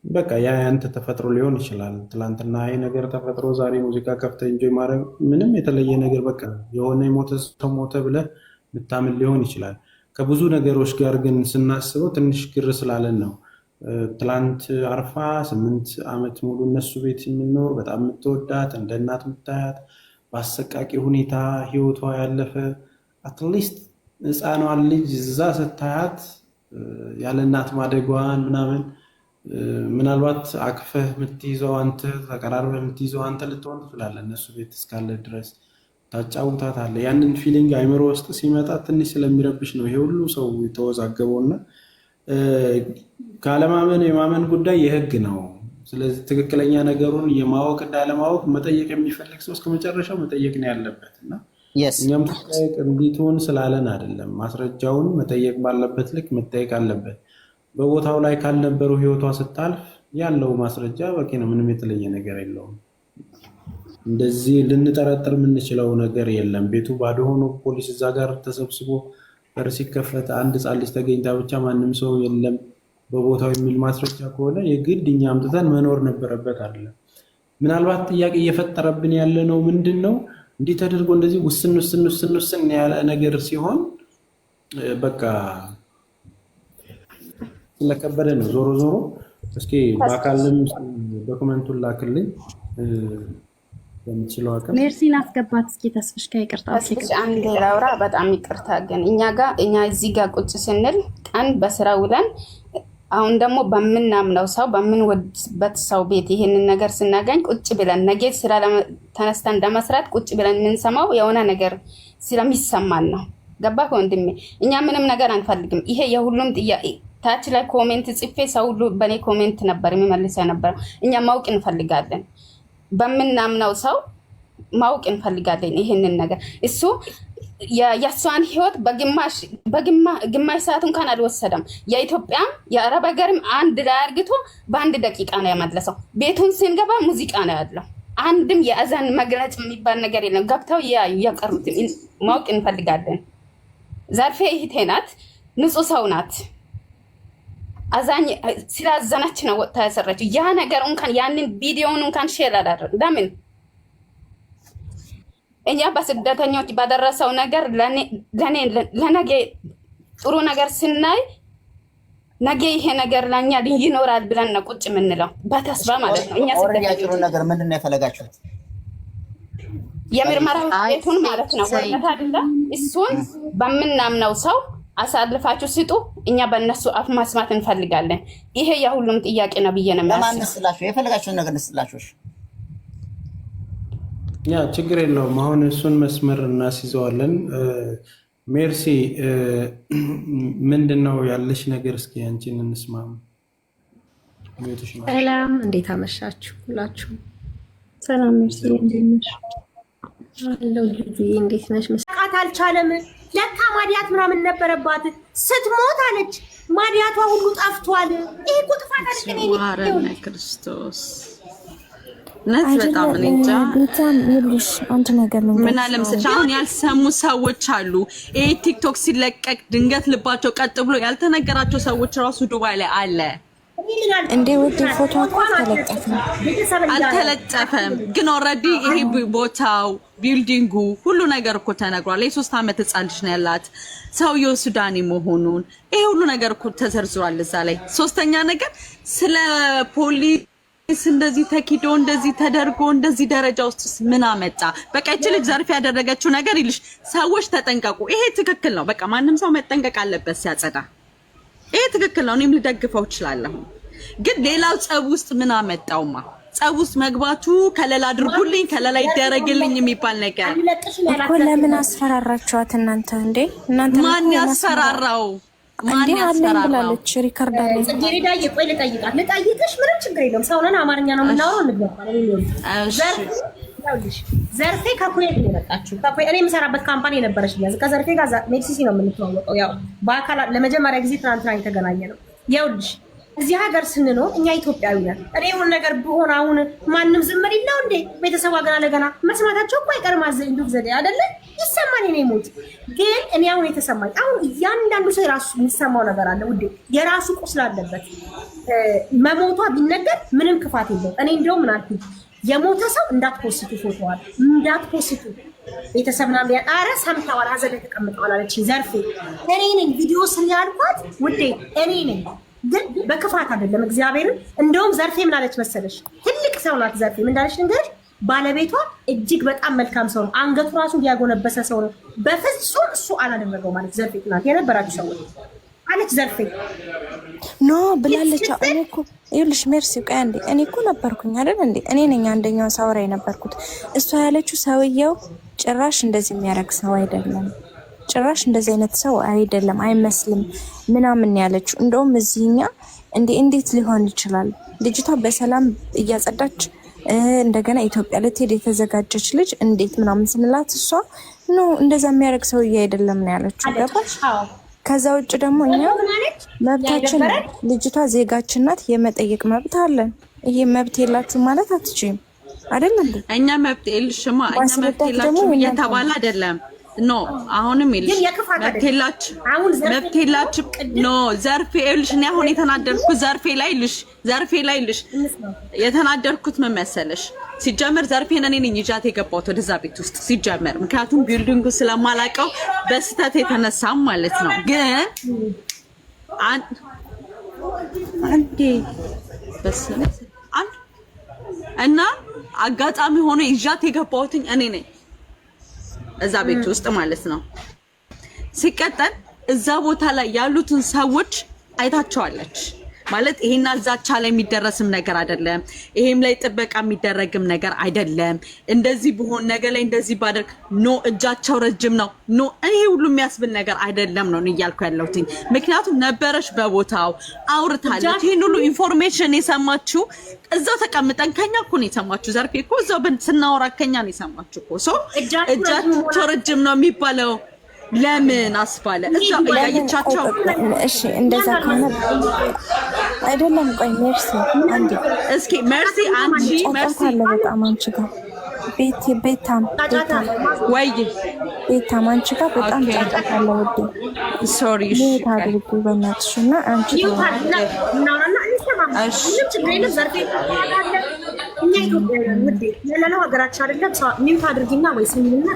በቃ ያ ያንተ ተፈጥሮ ሊሆን ይችላል። ትላንትና ይሄ ነገር ተፈጥሮ ዛሬ ሙዚቃ ከፍተህ እንጆይ ማድረግ ምንም የተለየ ነገር በቃ የሆነ የሞተ ሰው ሞተ ብለህ ምታምን ሊሆን ይችላል። ከብዙ ነገሮች ጋር ግን ስናስበው ትንሽ ግር ስላለን ነው። ትላንት አርፋ 8 ዓመት ሙሉ እነሱ ቤት የምኖር በጣም የምትወዳት እንደ እናት የምታያት በአሰቃቂ ሁኔታ ህይወቷ ያለፈ አትሊስት ህፃኗን ልጅ እዛ ስታያት ያለ እናት ማደጓን ምናምን ምናልባት አቅፈህ የምትይዘው አንተ ተቀራርበህ የምትይዘው አንተ ልትሆን ትችላለህ። እነሱ ቤት እስካለ ድረስ ታጫውታታለህ። ያንን ፊሊንግ አይምሮ ውስጥ ሲመጣ ትንሽ ስለሚረብሽ ነው ይሄ ሁሉ ሰው የተወዛገበውና ካለማመን የማመን ጉዳይ የህግ ነው። ስለዚህ ትክክለኛ ነገሩን የማወቅ እንዳለማወቅ መጠየቅ የሚፈልግ ሰው እስከ መጨረሻው መጠየቅ ነው ያለበት እና እኛም ተጠየቅ እንዲትሆን ስላለን አይደለም። ማስረጃውን መጠየቅ ባለበት ልክ መጠየቅ አለበት። በቦታው ላይ ካልነበሩ ህይወቷ ስታልፍ ያለው ማስረጃ በቂ ነው። ምንም የተለየ ነገር የለውም። እንደዚህ ልንጠረጥር የምንችለው ነገር የለም። ቤቱ ባዶ ሆኖ ፖሊስ እዛ ጋር ተሰብስቦ በር ሲከፈት አንድ ሕፃን ልጅ ተገኝታ ብቻ ማንም ሰው የለም በቦታው የሚል ማስረጃ ከሆነ የግድ እኛ አምጥተን መኖር ነበረበት አይደለም። ምናልባት ጥያቄ እየፈጠረብን ያለ ነው ምንድን ነው እንዲህ ተደርጎ እንደዚህ ውስን ያለ ነገር ሲሆን በቃ ስለከበደ ነው። ዞሮ ዞሮ እስኪ በአካልም ዶክመንቱን ላክልኝ በምትችለው አቅም። ሜርሲን አስገባት እስኪ ተስፍሽ ከይቅርታ አንድ ላውራ። በጣም ይቅርታ ግን እኛ እዚህ ጋር ቁጭ ስንል ቀን በስራ ውለን አሁን ደግሞ በምናምነው ሰው በምንወድበት ሰው ቤት ይሄንን ነገር ስናገኝ ቁጭ ብለን ነገ ስራ ተነስተን ለመስራት ቁጭ ብለን የምንሰማው የሆነ ነገር ስለሚሰማን ነው። ገባህ ወንድሜ? እኛ ምንም ነገር አንፈልግም። ይሄ የሁሉም ጥያቄ ታች ላይ ኮሜንት ጽፌ ሰው ሁሉ በኔ ኮሜንት ነበር የሚመልሰው ነበር። እኛ ማወቅ እንፈልጋለን፣ በምናምነው ሰው ማወቅ እንፈልጋለን ይሄንን ነገር። እሱ የእሷን ህይወት በግማሽ ሰዓት እንኳን አልወሰደም። የኢትዮጵያም የአረብ ሀገርም አንድ ላይ አርግቶ በአንድ ደቂቃ ነው የመለሰው። ቤቱን ስንገባ ሙዚቃ ነው ያለው። አንድም የአዛን መግለጽ የሚባል ነገር የለም። ገብተው ያቀሩት ማወቅ እንፈልጋለን። ዘርፌ እህቴ ናት፣ ንጹህ ሰው ናት። አዛኝ ስላዘነች ነው ወጥታ ያሰራችው። ያ ነገር እንኳን ያንን ቪዲዮውን እንኳን ሼር አላደረግም። ለምን እኛ በስደተኞች ባደረሰው ነገር ለነገ ጥሩ ነገር ስናይ ነገ ይሄ ነገር ለኛ ይኖራል ብለን ነው ቁጭ የምንለው በተስፋ ማለት ነው። እኛ ስደተኞች ነገር ምንድን ነው የፈለጋችሁት? የምርመራ ውጤቱን ማለት ነው ወጣት አይደለ? እሱን በምናምነው ሰው አሳልፋችሁ ስጡ። እኛ በእነሱ አፍ ማስማት እንፈልጋለን። ይሄ የሁሉም ጥያቄ ነው ብዬ ነው ማለት ነው። ለማንስላችሁ የፈለጋችሁን ነገር እንስላችሁ። ያ ችግር የለውም። አሁን እሱን መስመር እናስይዘዋለን። ሜርሲ ምንድን ነው ያለሽ ነገር? እስኪ አንቺን እንስማም። ሰላም፣ እንዴት አመሻችሁ ሁላችሁ? ሰላም ሜርሲ፣ እንዴት ነሽ? አለው ልጅ እንዴት ነሽ? መስቃት አልቻለም። ለካ ማዲያት ምናምን ነበረባት። ስትሞት አለች ማዲያቷ ሁሉ ጠፍቷል። ይሄ እኮ ጥፋት አይደለም። ክርስቶስ ነት በጣም እንጃ። በጣም ይሉሽ አንተ ነገር ነው። ምን አለ መሰለሽ አሁን ያልሰሙ ሰዎች አሉ። ይሄ ቲክቶክ ሲለቀቅ ድንገት ልባቸው ቀጥ ብሎ ያልተነገራቸው ሰዎች ራሱ ዱባይ ላይ አለ። እንዴ ወዲ ፎቶ አልተለጠፈም፣ ግን ኦልሬዲ ይሄ ቦታው ቢልዲንጉ ሁሉ ነገር እኮ ተነግሯል። የ3 ዓመት ህፃን ልጅ ነው ያላት፣ ሰውየው ሱዳኒ መሆኑን ይሄ ሁሉ ነገር እኮ ተዘርዝሯል እዛ ላይ። ሶስተኛ ነገር ስለ ፖሊስ እንደዚህ ተኪዶ እንደዚህ ተደርጎ እንደዚህ ደረጃ ውስጥ ምን አመጣ? በቃ እቺ ልጅ ዘርፍ ያደረገችው ነገር ይልሽ ሰዎች ተጠንቀቁ። ይሄ ትክክል ነው። በቃ ማንም ሰው መጠንቀቅ አለበት ሲያጸዳ። ይሄ ትክክል ነው። እኔም ልደግፈው እችላለሁ። ግን ሌላው ጸብ ውስጥ ምን አመጣውማ? ጸብ ውስጥ መግባቱ ከለላ አድርጉልኝ ከለላ ይደረግልኝ የሚባል ነገር እኮ ለምን አስፈራራችኋት እናንተ? እንዴ እናንተ ማን ያስፈራራው? ማን ያስፈራራው? ብላለች ሪካርድ አለ። ጽጌረዳ የቆይ ልጠይቅሽ፣ ምንም ችግር የለውም። ሰውነን አማርኛ ነው የምናወራው፣ እንግባባለን። እሺ ዘርፌ ከኩዌት ነው የመጣችው። እኔ የምሰራበት ካምፓኒ ነበረች። ከዘርፌ ጋር ሜክሲሲ ነው የምንተዋወቀው። ያው በአካል ለመጀመሪያ ጊዜ ትናንትና የተገናኘ ነው። ይኸውልሽ እዚህ ሀገር ስንኖር እኛ ኢትዮጵያዊ ነን። እኔ የሆነ ነገር ብሆን አሁን ማንም ዝም ሊለው እንዴ? ቤተሰቡ ገና ለገና መስማታቸው እኮ አይቀርም። አዘኝ ዘዴ አይደለ? ይሰማኝ እኔ ሞት ግን እኔ አሁን የተሰማኝ አሁን እያንዳንዱ ሰው የራሱ የሚሰማው ነገር አለ ውዴ። የራሱ ቁስል አለበት። መሞቷ ቢነገር ምንም ክፋት የለው። እኔ እንደው ምን አልኩኝ፣ የሞተ ሰው እንዳትፖስቱ፣ ፎቶዋል እንዳትፖስቱ። ቤተሰብ ምናምን ያ አረ ሰምተዋል፣ ሀዘን ላይ ተቀምጠዋል አለች ዘርፌ። እኔ ነኝ ቪዲዮ ስለ ያልኳት ውዴ፣ እኔ ነኝ ግን በክፋት አይደለም። እግዚአብሔርን እንደውም ዘርፌ ምን አለች መሰለሽ? ትልቅ ሰው ናት ዘርፌ። ምን እንዳለች ልንገርሽ? ባለቤቷ እጅግ በጣም መልካም ሰው ነው። አንገቱ ራሱ ያጎነበሰ ሰው ነው። በፍጹም እሱ አላደረገው ማለት ዘርፌ ናት። የነበራችሁ ሰዎች አለች ዘርፌ ኖ ብላለች። እኔ እኮ ይኸውልሽ ሜርሲ ቆይ አንዴ፣ እኔ እኮ ነበርኩኝ አይደል እንዴ? እኔ ነኝ አንደኛው ሳውራ የነበርኩት። እሷ ያለችው ሰውየው ጭራሽ እንደዚህ የሚያደርግ ሰው አይደለም፣ ጭራሽ እንደዚህ አይነት ሰው አይደለም፣ አይመስልም ምናምን ያለችው። እንደውም እዚህኛ እንዴት ሊሆን ይችላል? ልጅቷ በሰላም እያጸዳች እንደገና ኢትዮጵያ ልትሄድ የተዘጋጀች ልጅ እንዴት ምናምን ስንላት እሷ ኖ እንደዛ የሚያደርግ ሰውዬ አይደለም ነው ያለችው። ገባሽ? ከዛ ውጭ ደግሞ እኛ መብታችን ልጅቷ ዜጋችን ናት፣ የመጠየቅ መብት አለን። ይሄ መብት የላችሁ ማለት አትችይም። አይደል እንዴ? እኛ መብት የለሽማ እኛ መብት የላችሁም እየተባለ አይደለም። ኖ አሁንም የለሽ መብት የላችሁም። ኖ ዘርፌ ይኸውልሽ፣ እኔ አሁን የተናደርኩት ዘርፌ ላይ ልሽ የተናደርኩት ምን መሰለሽ? ሲጀመር ዘርፌን እኔ ነኝ ይዣት የገባሁት ወደዛ ቤት ውስጥ ሲጀመር፣ ምክንያቱም ቢልዲንጉ ስለማላውቀው በስተት የተነሳም ማለት ነው። ግን አንዴ በስለት እና አጋጣሚ ሆኖ ይዣት የገባሁት እኔ ነኝ እዛ ቤት ውስጥ ማለት ነው። ሲቀጠል እዛ ቦታ ላይ ያሉትን ሰዎች አይታቸዋለች ማለት ይሄና እዛቻ ላይ የሚደረስም ነገር አይደለም። ይሄም ላይ ጥበቃ የሚደረግም ነገር አይደለም። እንደዚህ ቢሆን ነገር ላይ እንደዚህ ባደርግ ኖ እጃቸው ረጅም ነው ኖ ይሄ ሁሉ የሚያስብል ነገር አይደለም ነው እያልኩ ያለሁት። ምክንያቱም ነበረሽ በቦታው አውርታለች። ይሄን ሁሉ ኢንፎርሜሽን የሰማችሁ እዛው ተቀምጠን ከኛ እኮ ነው የሰማችሁ። ዘርፌ እኮ እዛው ስናወራ ከኛ ነው የሰማችሁ እኮ ሶ እጃቸው ረጅም ነው የሚባለው ለምን አስባለ እዛው ያያቻቸው። እሺ እንደዛ ከሆነ አይደለም። ቆይ ሜርሲ አንዴ እስኪ ሜርሲ አንቺ ሜርሲ በጣም አንቺ ጋር ቤታም ወይ ቤታም አንቺ ጋር በጣም ጫጫታለ ወዴ ሶሪ ታድርጉ በእናትሽና አንቺ እናውራና እንሰማማለን። ምንም ችግር የለም። ዘርፌ እኛ ኢትዮጵያውያን ውዴ ለሌላው ሀገራችን አይደለም ሰው ምን ታድርጊና ወይ ስሚልና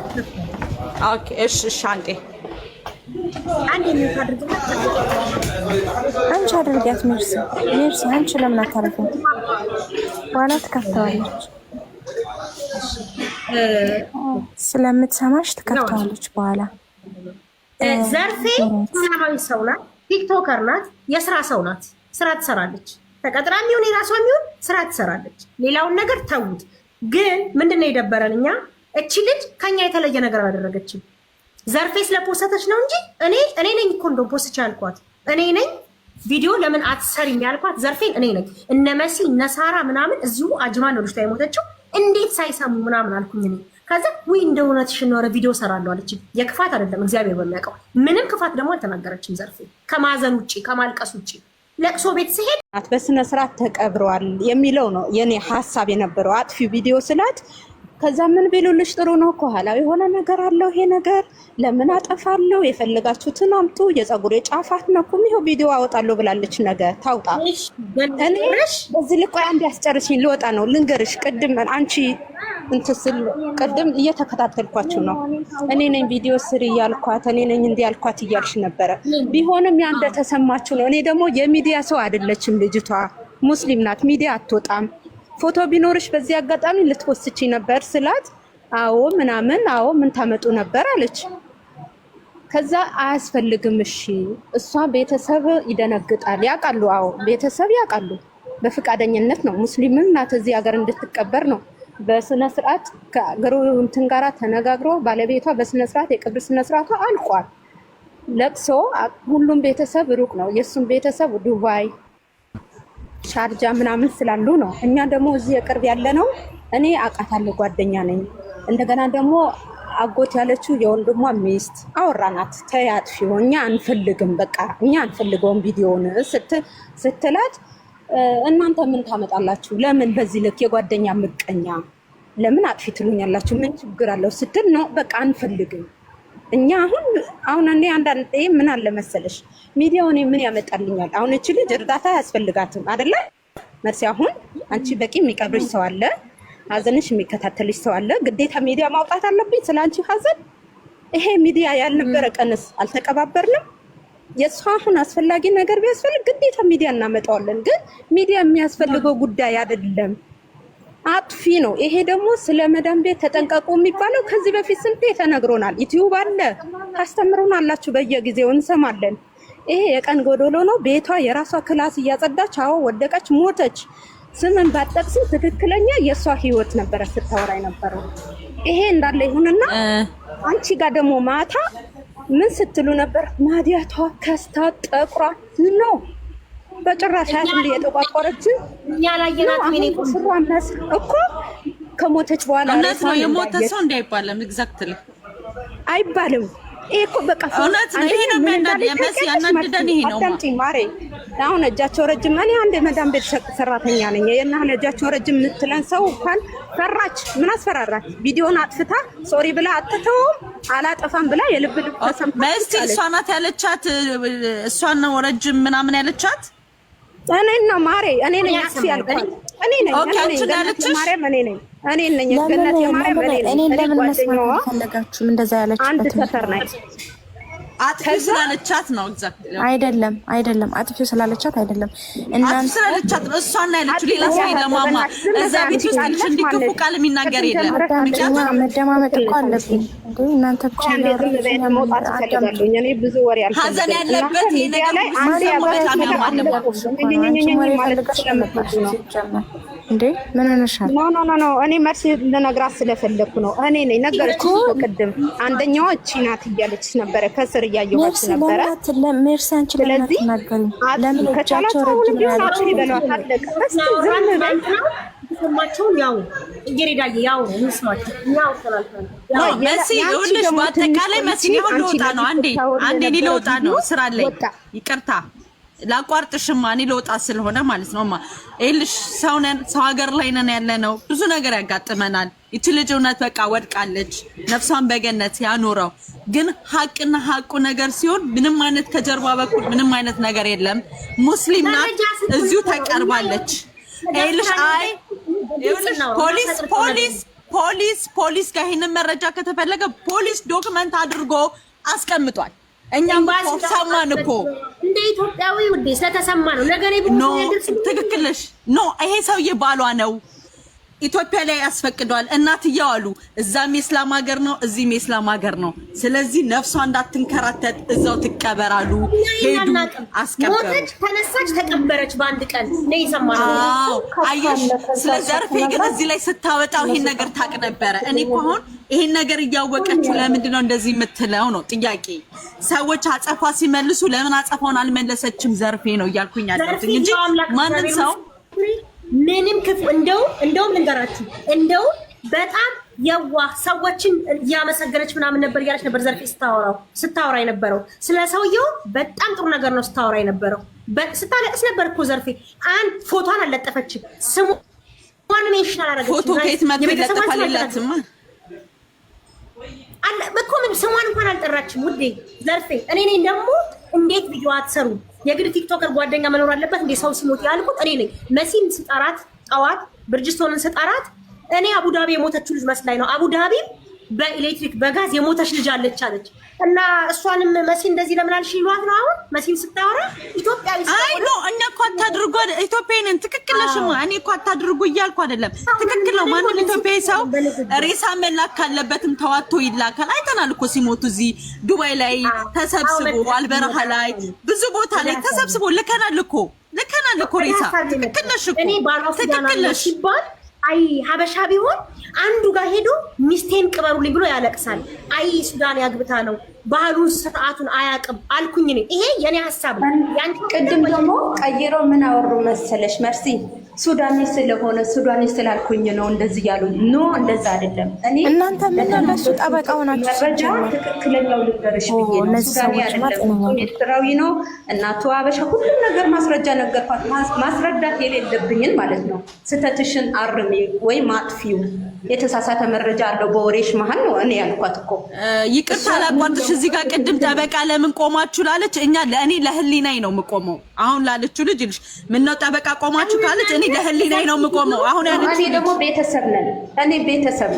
ኦኬ እሺ አንዴ ምን ታድርጊና አንቺ አድርጊያት። ሜርሲ አንቺ ለምን አታረፈው? በኋላ ትከፍተዋለች ስለምትሰማሽ ትከፍተዋለች በኋላ። ዘርፌ ሰላማዊ ሰው ናት፣ ቲክቶከር ናት፣ የስራ ሰው ናት። ስራ ትሰራለች። ተቀጥራ የሚሆን የራሷ የሚሆን ስራ ትሰራለች። ሌላውን ነገር ተውት። ግን ምንድነው የደበረን እኛ እቺ ልጅ ከኛ የተለየ ነገር አላደረገችም። ዘርፌ ስለፖስተች ነው እንጂ እኔ ነኝ እኮ እንደው ፖስት ያልኳት እኔ ነኝ። ቪዲዮ ለምን አትሰሪም ያልኳት ዘርፌን እኔ ነኝ። እነ መሲ እነ ሳራ ምናምን እዚሁ አጅማን ነው ልጅቷ የሞተችው። እንዴት ሳይሰሙ ምናምን አልኩኝ እኔ። ከዛ ወይ እንደ እውነትሽን ነው ቪዲዮ ሰራለሁ አለች። የክፋት አይደለም እግዚአብሔር በሚያውቀው ምንም ክፋት ደግሞ አልተናገረችም ዘርፌ ከማዘን ውጪ ከማልቀስ ውጪ። ለቅሶ ቤት ሲሄድ በስነ ስርዓት ተቀብረዋል የሚለው ነው የኔ ሐሳብ የነበረው። አጥፊ ቪዲዮ ስላት ከዛ ምን ቢሉልሽ ጥሩ ነው ከኋላው የሆነ ነገር አለው ይሄ ነገር ለምን አጠፋለሁ የፈለጋችሁትን አምጡ የፀጉር ጫፋት ነኩም ይሄው ቪዲዮ አወጣለሁ ብላለች። ነገር ታውጣ እኔ በዚህ ልቆ አንድ ያስጨርሽኝ ልወጣ ነው ልንገርሽ። ቅድም አንቺ እንትስል ቅድም እየተከታተልኳችሁ ነው። እኔ ነኝ ቪዲዮ ስሪ ያልኳት እኔ ነኝ እንዲ ያልኳት እያልሽ ነበረ። ቢሆንም ያ እንደተሰማችሁ ነው። እኔ ደግሞ የሚዲያ ሰው አይደለችም ልጅቷ ሙስሊም ናት። ሚዲያ አትወጣም። ፎቶ ቢኖርሽ በዚህ አጋጣሚ ልትወስቺ ነበር ስላት አዎ ምናምን አዎ ምን ታመጡ ነበር አለች። ከዛ አያስፈልግም እሺ እሷ ቤተሰብ ይደነግጣል ያውቃሉ። አዎ ቤተሰብ ያውቃሉ። በፍቃደኝነት ነው ሙስሊምም ናት እዚህ ሀገር እንድትቀበር ነው በስነ ስርዓት ከአገሩ እንትን ጋራ ተነጋግሮ ባለቤቷ በስነ ስርዓት የቅብር ስነ ስርዓቷ አልቋል። ለቅሶ ሁሉም ቤተሰብ ሩቅ ነው። የሱም ቤተሰብ ዱባይ ሻርጃ ምናምን ስላሉ ነው። እኛ ደግሞ እዚህ የቅርብ ያለ ነው። እኔ አውቃታለሁ ጓደኛ ነኝ። እንደገና ደግሞ አጎት ያለችው የወንድሟ ሚስት አወራናት። ተያጥፊው እኛ አንፈልግም በቃ እኛ አንፈልገውም ቪዲዮውን ስትላት እናንተ ምን ታመጣላችሁ? ለምን በዚህ ልክ የጓደኛ ምቀኛ ለምን አጥፊ ትሉኛላችሁ? ምን ችግር አለው ስትል ነው በቃ አንፈልግም እኛ አሁን እኔ አንዳንዴ ምን አለ መሰለሽ ሚዲያውን ምን ያመጣልኛል? አሁን እቺ ልጅ እርዳታ ያስፈልጋትም አይደለ መርሲ? አሁን አንቺ በቂ የሚቀብርሽ ሰው አለ፣ ሀዘንሽ የሚከታተልሽ ሰው አለ። ግዴታ ሚዲያ ማውጣት አለብኝ ስላንቺ ሀዘን? ይሄ ሚዲያ ያልነበረ ቀንስ አልተቀባበርንም? የሷ አሁን አስፈላጊ ነገር ቢያስፈልግ ግዴታ ሚዲያ እናመጣዋለን። ግን ሚዲያ የሚያስፈልገው ጉዳይ አይደለም፣ አጥፊ ነው። ይሄ ደግሞ ስለ መዳም ቤት ተጠንቀቁ የሚባለው ከዚህ በፊት ስንት ተነግሮናል። ዩቲዩብ አለ ታስተምሩናላችሁ፣ በየጊዜው እንሰማለን። ይሄ የቀን ጎዶሎ ነው። ቤቷ የራሷ ክላስ እያጸዳች አዎ ወደቀች ሞተች። ስምን ባጠቅስም ትክክለኛ የሷ ህይወት ነበረ ስታወራ የነበረው። ይሄ እንዳለ ይሁንና አንቺ ጋር ደግሞ ማታ ምን ስትሉ ነበር? ማዲያቷ ከስታ ጠቁራ ነው በጭራሽ እንደ የተቋቋረች ያላየናት ምን እኮ ከሞተች በኋላ እነሱ የሞተ ሰው እንዳይባለም ኤግዛክትሊ አይባልም። ይሄ እኮ በቃ እውነት ነው። ይሄ ነው ያናደደን። ይሄ ነው አዳምጪኝ ማሬ። አሁን እጃቸው ረጅም እኔ አንድ መዳም ቤት ሰራተኛ ነኝ። የእናህን እጃቸው ረጅም የምትለን ሰው እንኳን ፈራች። ምን አስፈራራት? ቪዲዮን አጥፍታ ሶሪ ብላ አትተውም አላጠፋም ብላ የልብ ልብ ተሰምታ በስቲ እሷ ናት ያለቻት። እሷን ነው ረጅም ምናምን ያለቻት። እኔ ነው ማሬ። እኔ ነኝ አጥፊ ያልኳት። እኔ ነኝ ገነት ማርያም። እኔ ነኝ ገነት ማርያም። እኔ ለምን መስማት ፈለጋችሁም? እንደዛ ያለችበት አንድ ሰፈር ናት። አጥፊ ስላለቻት ነው። አይደለም አጥፊው ስላለቻት አይደለም። እናንተ ስላለቻት ነው። እሷን ያለችው ሌላ ሰው ለማማ እዛ ቤት ውስጥ ልጅ እንዲከፉ ቃል የሚናገር የለም። መደማመጥ እኮ አለብኝ እንዴ እናንተ ብቻ መውጣት ፈልጋለሁ። እኔ ብዙ ወሬ አልፈልግም። ሀዘን ያለበት ይሄ ነገር እንዴ ምን ሆነሻል? ኖ እኔ መልስ ልነግራት ስለፈለኩ ነው። እኔ ነኝ ነገርኩሽ ቅድም። አንደኛዋ እቺ ናት እያለች ነበረ ከስር እያየኋት ነበረ። ሜርሲ አንቺ ለምን አትናገሪም? ለምን ከቻላችሁ አሁን ቢሆናችሁ ይበሏት አለቀ። እስቲ ዝም በል ሰማቸውን ያው እየሬዳዬ ያው እንስማቸው ያው ተላልፈን መሲ ይኸውልሽ፣ በአጠቃላይ መሲ ነው ልወጣ ነው። አንዴ እኔ ልወጣ ነው ስራ ላይ ይቅርታ ላቋርጥሽማ እኔ ልወጣ ስለሆነ ማለት ነውማ። ይኸውልሽ ሰው ሀገር ላይ ነን ያለነው፣ ብዙ ነገር ያጋጥመናል። ይቺ ልጅ እውነት በቃ ወድቃለች፣ ነፍሷን በገነት ያኖረው። ግን ሀቅና ሀቁ ነገር ሲሆን ምንም አይነት ከጀርባ በኩል ምንም አይነት ነገር የለም። ሙስሊም ናት፣ እዚሁ ተቀርባለች። ይኸውልሽ ፖሊስ ጋር ይሄንን መረጃ ከተፈለገ ፖሊስ ዶክመንት አድርጎ አስቀምጧል። እኛም ሰማን እኮ እንደ ኢትዮጵያዊ ውዴ ስለተሰማ ነው። ነገሬ ብቻ ትክክል ነሽ። ይሄ ሰውዬ ባሏ ነው፣ ኢትዮጵያ ላይ ያስፈቅዷል። እናትየው አሉ እዛም የእስላም ሀገር ነው፣ እዚህም የእስላም ሀገር ነው። ስለዚህ ነፍሷ እንዳትንከራተት እዛው ትቀበራሉ። ሄዱ፣ አስቀበሩ። ሞተች፣ ተነሳች፣ ተቀበረች በአንድ ቀን ነው የሰማነው። አየሽ፣ ስለ ዘርፌ ግን እዚህ ላይ ስታወጣው ይሄን ነገር ታቅ ነበረ። እኔ እኮ አሁን ይሄን ነገር እያወቀችው ለምንድን ነው እንደዚህ የምትለው ነው ጥያቄ። ሰዎች አጸፋ ሲመልሱ ለምን አጸፋውን አልመለሰችም ዘርፌ ነው እያልኩኝ ያለሁት እንጂ ማንም ሰው ምንም ክፉ እንደውም ልንገራችሁ፣ በጣም የዋህ ሰዎችን እያመሰገነች ምናምን ነበር እያለች ነበር ዘርፌ ስታወራ የነበረው። ስለ ሰውየው በጣም ጥሩ ነገር ነው ስታወራ የነበረው። ስታለቅስ ነበር እኮ ዘርፌ። አንድ ፎቶን አልለጠፈችም፣ ስሟን ሜንሽን አላደረገችም። ፎቶ ከየት መጥቶ ይለጠፋል? የላትም አለ እኮ ምን ስሟን እንኳን አልጠራችም ውዴ ዘርፌ። እኔ ደግሞ እንዴት ቪዲዮ አትሰሩ? የግድ ቲክቶከር ጓደኛ መኖር አለበት እንዴ? ሰው ሲሞት ያልኩት እኔ ነኝ። መሲን ስጠራት ጠዋት ብርጅስቶንን ስጠራት እኔ አቡዳቢ የሞተችው ልጅ መስላኝ ነው። አቡዳቢ በኤሌክትሪክ በጋዝ የሞተች ልጅ አለች አለች። እና እሷንም መሲ እንደዚህ ለምን አልሽ ይሏት ነው አሁን መሲን ስታወራ ኢትዮጵያዊ። አይ ኖ እኛ እኮ አታድርጉ ኢትዮጵያዊን። ትክክል ነሽማ። እኔ እኮ አታድርጉ እያልኩ አይደለም። ትክክል ነው። ማንም ኢትዮጵያዊ ሰው ሬሳ መላክ ካለበትም ተዋቶ ይላካል። አይተናል እኮ ሲሞቱ እዚህ ዱባይ ላይ ተሰብስቦ አልበረሃ ላይ ብዙ ቦታ ላይ ተሰብስቦ ልከናል እኮ ሬሳ። ትክክል ነሽ እኮ ትክክል ነሽ። አይ ሀበሻ ቢሆን አንዱ ጋር ሄዶ ሚስቴን ቅበሩልኝ ብሎ ያለቅሳል። አይ ሱዳን ያግብታ ነው ባህሉን ስርዓቱን አያውቅም አልኩኝ። እኔ ይሄ የኔ ሀሳብ ነው። ያን ቅድም ደግሞ ቀይሮ ምን አወሩ መሰለሽ መርሲ? ሱዳኒ ስለሆነ ሱዳኒ ስላልኩኝ ነው እንደዚህ ያሉ። ኖ እንደዛ አይደለም። እኔ እናንተ ምን ለሱ ጠበቃው ናችሁ? መረጃ ትክክለኛው ልንገርሽ ብዬ ነው። ሱዳኒ አይደለም ኤርትራዊ ነው። እናቱ ሀበሻ፣ ሁሉም ነገር ማስረጃ ነገርኳት። ማስረዳት የሌለብኝን ማለት ነው። ስተትሽን አርሚ ወይ ማጥፊው የተሳሳተ መረጃ አለው በወሬሽ መሀል ነው እኔ ያልኳት እኮ። ይቅርታ አላቋርጥሽ። እዚህ ጋር ቅድም ጠበቃ ለምን ቆማችሁ ላለች፣ ለእኔ ለህሊናይ ነው የምቆመው። አሁን ላለችው ልጅ ምን ነው ጠበቃ ቆማችሁ ካለች እኔ ለህሊናይ ነው የምቆመው። አሁን ያለችው እኔ ደግሞ ቤተሰብ ነን። እኔ ቤተሰብ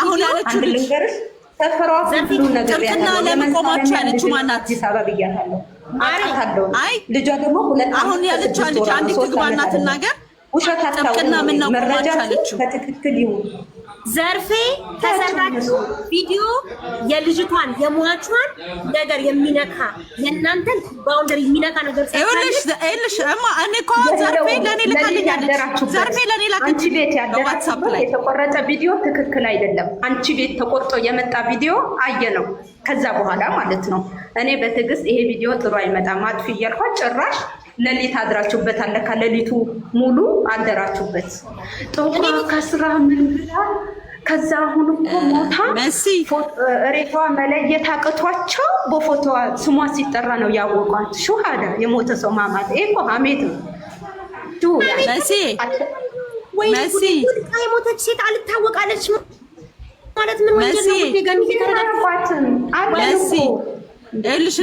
አሁን ያለችው ልጅ ልንገርሽ፣ ሰፈሯ ሁሉ ነገር ያለው ለምን ቆማችሁ ያለችው ማናት? አዲስ አበባ ብያታለሁ። አውቃታለሁ። አይ ልጇ ደግሞ ሁለት አሁን ያለችው ልጅ አንድ ትግባና ትናገር። ውሸት ጥብቅና ምን ነው ቆማችሁ ያለችው? በትክክል ይሁን ዘርፌ ተሰራችሁ ቪዲዮ የልጅቷን የሟቿን ነገር የሚነካ የእናንተን ባውንደሪ የሚነካ ነገር ይኸውልሽ እማ እኔ እኮ ዘርፌ ለኔ ልካልኛለች። ዘርፌ ለኔ ላከች። አንቺ ቤት ያደረችው የተቆረጠ ቪዲዮ ትክክል አይደለም። አንቺ ቤት ተቆርጦ የመጣ ቪዲዮ አየነው። ከዛ በኋላ ማለት ነው እኔ በትዕግስት ይሄ ቪዲዮ ጥሩ አይመጣም አጥፊ እያልኳት ጭራሽ ለሊት አድራችሁበት አለ። ከሌሊቱ ሙሉ አደራችሁበት። ጦጣ ከስራ ምን ብላ ከዛ አሁን እኮ ሞታ ሬቷ መለየት አቅቷቸው በፎቶዋ ስሟ ሲጠራ ነው ያወቋት። ሹሃዳ የሞተ ሰው ማማት እኮ ሀሜት ነው። መሲ የሞተች ሴት አልታወቃለች ማለት ምን ወንጀል ነው? ገን ይተረጋጋትን መሲ እልሽ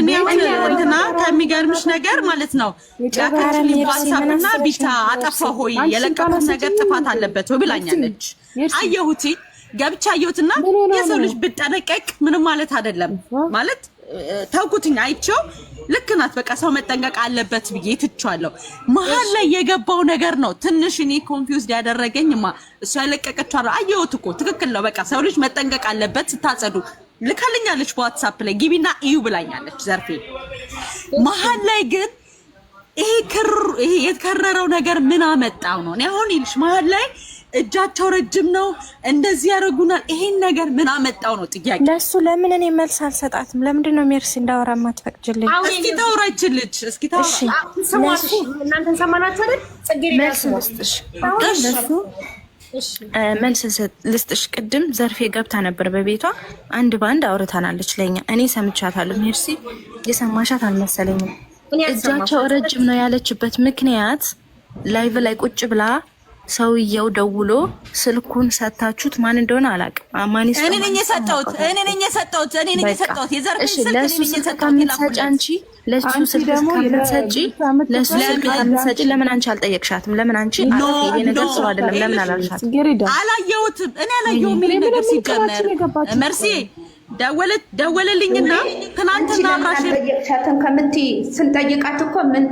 እንትና ከሚገርምሽ ነገር ማለት ነው ያከች ዋትስአፕና ቢታ አጠፋ ሆይ የለቀቁት ነገር ጥፋት አለበት ብላኛለች። አየሁት ገብቻ አየሁትና የሰው ልጅ ብጠነቀቅ ምንም ማለት አይደለም ማለት ታውቁትኝ አይቼው ልክ ናት በቃ ሰው መጠንቀቅ አለበት ብዬ ትቻለሁ። መሀል ላይ የገባው ነገር ነው ትንሽ እኔ ኮንፊውዝድ ያደረገኝማ እሷ ያለቀቀችው አየሁት እኮ ትክክል ነው በቃ ሰው ልጅ መጠንቀቅ አለበት ስታጸዱ ልካልኛለች በዋትስአፕ ላይ ግቢና እዩ ብላኛለች ዘርፌ። መሀል ላይ ግን ይሄ የተከረረው ነገር ምን አመጣው ነው? እኔ አሁን ይልሽ መሀል ላይ እጃቸው ረጅም ነው እንደዚህ ያደርጉናል። ይሄን ነገር ምን አመጣው ነው ጥያቄ። ለሱ ለምን እኔ መልስ አልሰጣትም? ለምንድን ነው ሜርሲ እንዳወራ ማትፈቅጂልኝ? እስኪ ታውራችልሽ እስኪ ታውራሽ እናንተን ሰማናችሁ አይደል? ጽጌረዳ ልስጥሽ ለሱ መልስ ልስጥሽ። ቅድም ዘርፌ ገብታ ነበር በቤቷ አንድ ባንድ አውርታናለች ለኛ። እኔ ሰምቻታለሁ። ሜርሲ የሰማሻት አልመሰለኝም። እጃቸው ረጅም ነው ያለችበት ምክንያት ላይቭ ላይ ቁጭ ብላ ሰውየው ደውሎ ስልኩን ሰጣችሁት ማን እንደሆነ አላውቅም። አማኒስ እኔ ነኝ የሰጠሁት የዘርፌ ስልክ ለሱ ስልክ ከምትሰጪ አንቺ ለሱ ስልክ ከምትሰጪ ለምን አንቺ አልጠየቅሻትም? ለምን አንቺ ይሄ ነገር ሰው አይደለም ለምን አላልሻትም? አላየሁትም እኔ አላየሁም። ይሄ ነገር ሲጀመር መርሲ ደወለልኝና ትናንትና አብራሽ ጠየቅሻትን ከምትይ ስንጠይቃት እኮ ምን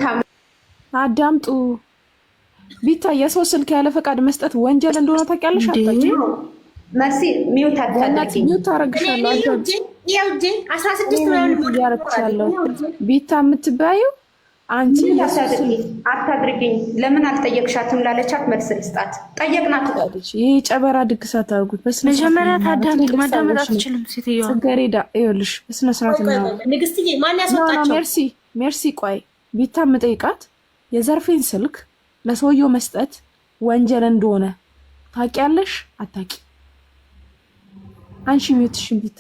አዳምጡ ቢታ የሰው ስልክ ያለ ፈቃድ መስጠት ወንጀል እንደሆነ ታውቂያለሽ? አታውቂም? መሲ ሚውት አታድርጊ። ሚውት አረግሻለሁ። ቢታ የምትባዩ አንቺ አታድርጊኝ። ለምን አልጠየቅሻትም ላለቻት መልስ ልስጣት። ጠየቅናት። ይሄ ጨበራ ድግስ አታርጉት። መጀመሪያ ታዳምጥ። ማዳመጥ አትችልም ሴትዮዋ። ጽጌረዳ ይኸውልሽ በስነ ስርዓት ነው። ንግስትዬ ማን ያስወጣቸው? ሜርሲ ቆይ ቢታ የምጠይቃት የዘርፌን ስልክ ለሰውየው መስጠት ወንጀል እንደሆነ ታውቂያለሽ? አታውቂ? አንቺ ሚውትሽን ቢታ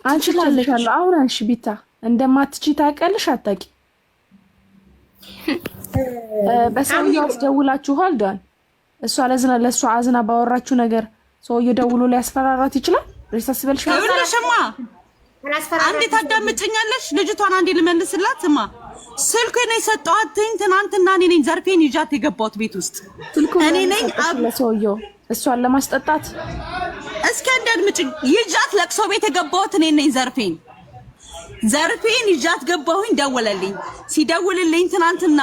አንቺ ላለሻለሁ አሁን አንቺ ቢታ እንደማትቺ ታውቂያለሽ? አታውቂ? በሰውየው አስደውላችኋል ዳን እሷ ለእሷ አዝና ባወራችሁ ነገር ሰውየው ደውሎ ሊያስፈራራት ይችላል። ሪሳስበልሽ ይኸውልሽማ አንዴ ታዳምጪኛለሽ? ልጅቷን አንዴ ልመልስላትማ። ስልኩን የሰጠኋት ትናንትና እኔ ነኝ ዘርፌን ይዣት የገባሁት ቤት ውስጥ እኔ ነኝ ለሰውየው እሷን ለማስጠጣት። እስኪ አዳምጪኝ። ይዣት ለቅሶ ቤት የገባሁት እኔ ነኝ ዘርፌን ይዣት ገባሁኝ። ደወለልኝ። ሲደውልልኝ ትናንትና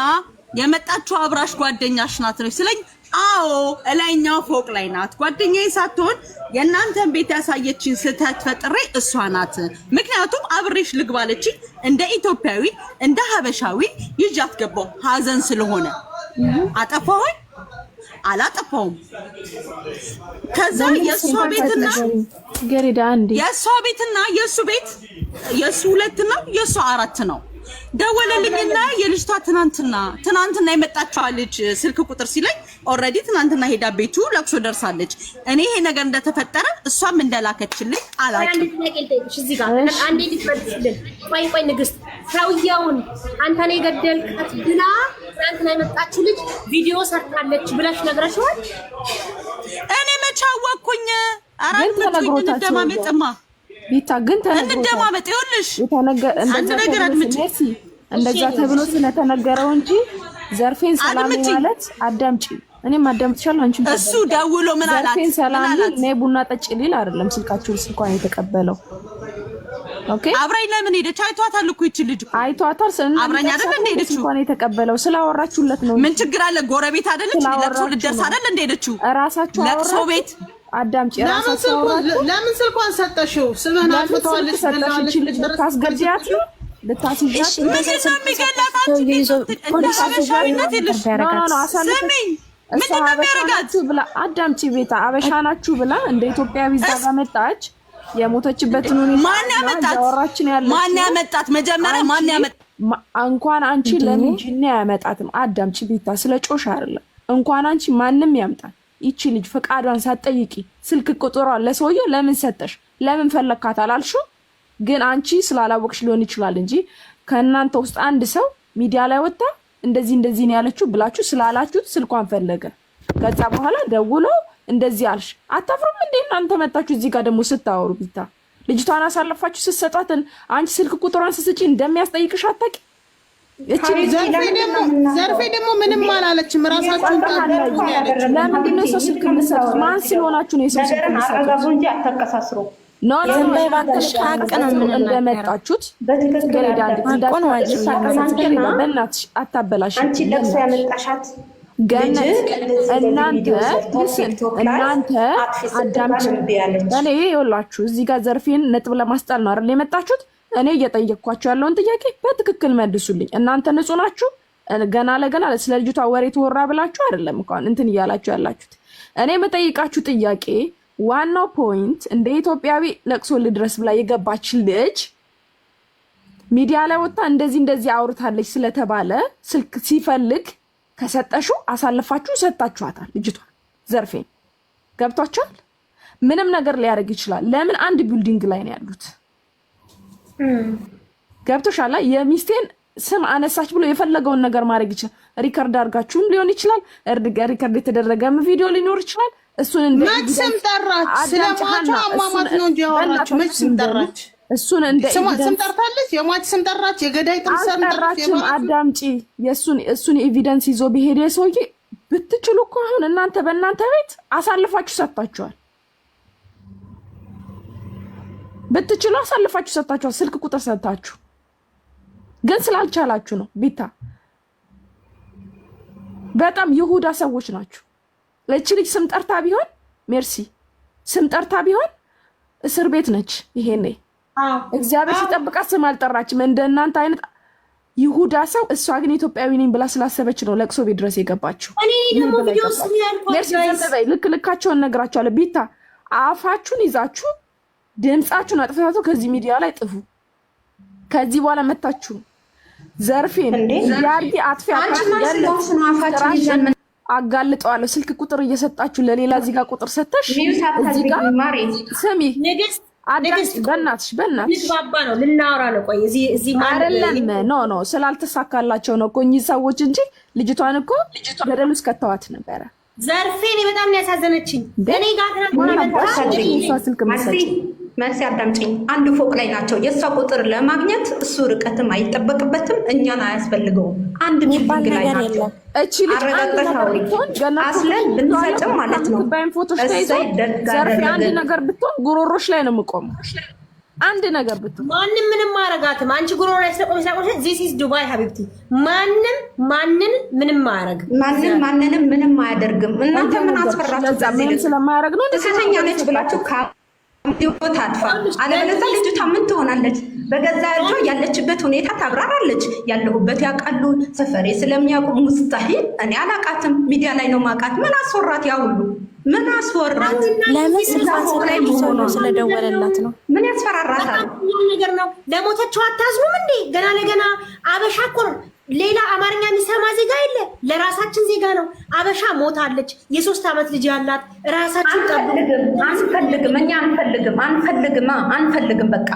የመጣችው አብራሽ ጓደኛሽ ናት ነው ስለኝ አዎ እላይኛው ፎቅ ላይ ናት ጓደኛዬ ሳትሆን የእናንተን ቤት ያሳየችኝ ስህተት ፈጥሬ እሷ ናት። ምክንያቱም አብሬሽ ልግባለች እንደ ኢትዮጵያዊ እንደ ሀበሻዊ ይዣት ገባሁ ሀዘን ስለሆነ። አጠፋሁኝ አላጠፋሁም? ከዛ የእሷ ቤትና የእሱ ቤት የእሱ 2 ነው የእሱ 4 ነው። ደወለልኝና የልጅቷ ትናንትና የመጣችው ልጅ ስልክ ቁጥር ሲለኝ ኦልሬዲ ትናንትና ሄዳ ቤቱ ለቅሶ ደርሳለች። እኔ ይሄ ነገር እንደተፈጠረ እሷም እንደላከችልኝ አላውቅም። እዚህ ጋር አንዴ ልትመልስልን። ቆይ ንግስት ሰውየውን አንተ ነው የገደልካት ብላ ትናንትና የመጣችው ልጅ ቪዲዮ ሰርታለች ብለሽ ነግረሽዋል? እኔ መቼ አወቅኩኝ? አራት መጥቶኝ እንደማመጥማ ቢታ ግን እንደማመጥ ይኸውልሽ አንድ ነገር አድምጪ። እንደዛ ተብሎ ስለተነገረው እንጂ ዘርፌን ሰላም ማለት አዳምጪ። እኔም አዳምጥሻለሁ አንቺም እሱ ደውሎ ምን አላት? ዘርፌን ሰላም ነይ ቡና ጠጪ ሊል አይደለም ስልኳን የተቀበለው። ኦኬ አብራኝ ለምን ሄደች? አይቷታል እኮ ይቺ ልጅ አይቷታል። አብራኝ አይደል እንደ ሄደችው ስልኳን የተቀበለው ስላወራችሁለት ነው። ምን ችግር አለ? ጎረቤት አይደለች? ለቅሶ ልደርስ አይደል እንደ ሄደችው እራሳችሁ ለቅሶ ቤት አዳምጪ። እራሳችሁ ለምን ስልኳን ሰጠሽው? ስምህን አጥፍተዋለች ብለሽ ልጅ ልታስገድያት ነው ልታስይዛት ነው። ምን ነው የሚገላት? አዳምጪ ቤታ አበሻ ናችሁ ብላ እንደ ኢትዮጵያ ቪዛ ጋር መጣች። የሞተችበትን ሁኔታ ማን ያመጣት? መጀመሪያ ማን ያመጣት? እንኳን አንቺ ለምን ጂኒ ያመጣትም። አዳምጪ ቤታ ስለ ጮሽ አይደለም እንኳን አንቺ ማንም ያምጣል። ይቺ ልጅ ፈቃዷን ሳትጠይቂ ስልክ ቁጥሯን ለሰውየው ለምን ሰጠሽ? ለምን ፈለካት አላልሽው? ግን አንቺ ስላላወቅሽ ሊሆን ይችላል እንጂ ከእናንተ ውስጥ አንድ ሰው ሚዲያ ላይ ወጣ እንደዚህ ነው ያለችው ብላችሁ ስላላችሁት ስልኳን ፈለገ። ከዛ በኋላ ደውሎ እንደዚህ አልሽ። አታፍሩም እንዴ እናንተ መጣችሁ እዚህ ጋር ደግሞ ስታወሩ? ቢታ ልጅቷን አሳልፋችሁ ስትሰጣትን አንቺ ስልክ ቁጥሯን ስትሰጪ እንደሚያስጠይቅሽ አታውቂ? ዘርፌ ደግሞ ምንም አላለችም። ራሳችሁ ለምንድን ነው የሰው ስልክ የምትሰጡት? ማን ስለሆናችሁ ነው የሰው ስልክ የምትሰጡት? እንጂ አታቀሳስሩ። እንደመጣችሁት በእናትሽ አታበላሽ። ገነት እናንተ አዳምጪ። እኔ ይኸውላችሁ እዚህ ጋር ዘርፌን ነጥብ ለማስጣል ነው አይደል የመጣችሁት? እኔ እየጠየቅኳችሁ ያለውን ጥያቄ በትክክል መልሱልኝ። እናንተ ንጹህ ናችሁ። ገና ለገና ስለ ልጅቷ ወሬ ተወራ ብላችሁ አይደለም እንኳን እንትን እያላችሁ ያላችሁት። እኔ የምጠይቃችሁ ጥያቄ ዋናው ፖይንት እንደ ኢትዮጵያዊ ለቅሶ ልድረስ ብላ የገባች ልጅ ሚዲያ ላይ ወጣ እንደዚህ አውርታለች ስለተባለ ስልክ ሲፈልግ ከሰጠሹ አሳልፋችሁ ሰጣችኋታል። ልጅቷ ዘርፌን ገብቷችኋል? ምንም ነገር ሊያደርግ ይችላል። ለምን አንድ ቢልዲንግ ላይ ነው ያሉት? ገብቶሻል? የሚስቴን ስም አነሳች ብሎ የፈለገውን ነገር ማድረግ ይችላል። ሪከርድ አድርጋችሁም ሊሆን ይችላል። ሪከርድ የተደረገም ቪዲዮ ሊኖር ይችላል። እሱን እንደ ስም ጠራች። ስለሟቿ አሟሟት ነው እንጂ ያወራችሁ መች ስም ጠራች? እሱን እንደ ስም ጠርታለች። የሟች ስም ጠራች። የገዳይ ስም ጠራች። አዳምጪ። እሱን ኤቪደንስ ይዞ ቢሄድ ሰውዬ ብትችሉ እኮ አሁን እናንተ በእናንተ ቤት አሳልፋችሁ ሰጣችኋል። ብትችሉ አሳልፋችሁ ሰጣችኋል። ስልክ ቁጥር ሰጣችሁ። ግን ስላልቻላችሁ ነው። ቢታ በጣም ይሁዳ ሰዎች ናችሁ። ለቺ ልጅ ስም ጠርታ ቢሆን ሜርሲ ስም ጠርታ ቢሆን እስር ቤት ነች። ይሄኔ እግዚአብሔር ሲጠብቃት ስም አልጠራችም። እንደናንተ አይነት ይሁዳ ሰው። እሷ ግን ኢትዮጵያዊ ነኝ ብላ ስላሰበች ነው ለቅሶ ቤት ድረስ የገባችው። ልካቸውን ነግራቸዋለሁ። ቢታ አፋችሁን ይዛችሁ ድምጻችሁን አጥፍታችሁ ከዚህ ሚዲያ ላይ ጥፉ። ከዚህ በኋላ መታችሁ ዘርፌን ያርጊ አጥፊ አጋልጠዋለሁ። ስልክ ቁጥር እየሰጣችሁ ለሌላ እዚህ ጋር ቁጥር ሰተሽ እዚህ ጋር ስሚ በእናትሽ ባባ ነው ልናወራ ነው። ቆይ እዚህ አይደለም ኖ ስላልተሳካላቸው ነው እኮ እኚህ ሰዎች እንጂ ልጅቷን እኮ ገደል ውስጥ ከተዋት ነበረ። ዘርፌን በጣም ያሳዘነችኝ እኔ ጋር ስልክ መሰለኝ። መልስ አዳምጪኝ። አንድ ፎቅ ላይ ናቸው። የእሷ ቁጥር ለማግኘት እሱ ርቀትም አይጠበቅበትም፣ እኛን አያስፈልገውም። አንድ ቢልዲንግ ላይ ናቸው። አስለን ብንሰጭም ማለት ነው። ዘርፌ አንድ ነገር ብትሆን ጉሮሮሽ ላይ ነው የምቆመው። አንድ ነገር ብትሆን ማንም ምንም አያረጋትም። አንቺ ጉሮሮ ላይ ስለቆመሽ ዚስ ኢዝ ዱባይ ሀቢብቲ። ማንንም ምንም አያረግ። ማንንም ምንም አያደርግም። እናንተ ምን አስፈራችሁ? ምንም ስለማያረግ ነው ደስተኛ ነች ብላችሁ ህይወት አጥፋ። አለበለዚያ ልጅቷ ምን ትሆናለች? በገዛ እጇ ያለችበት ሁኔታ ታብራራለች። ያለሁበት ያውቃሉ። ሰፈሬ ስለሚያውቁ ሙስታሂል እኔ አላቃትም። ሚዲያ ላይ ነው ማውቃት። ምን አስወራት? ያውሉ ምን አስወራት? ለምን ስልፋት ላይ ሆኖ ስለደወለላት ነው? ምን ያስፈራራታል? ነገር ነው። ለሞተችው አታዝኑም እንዴ? ገና ለገና አበሻ እኮ ሌላ አማርኛ የሚሰማ ዜጋ የለ። ለራሳችን ዜጋ ነው። አበሻ ሞታለች። የ3 ዓመት ልጅ ያላት ራሳችን አንፈልግም። እኛ አንፈልግም። በቃ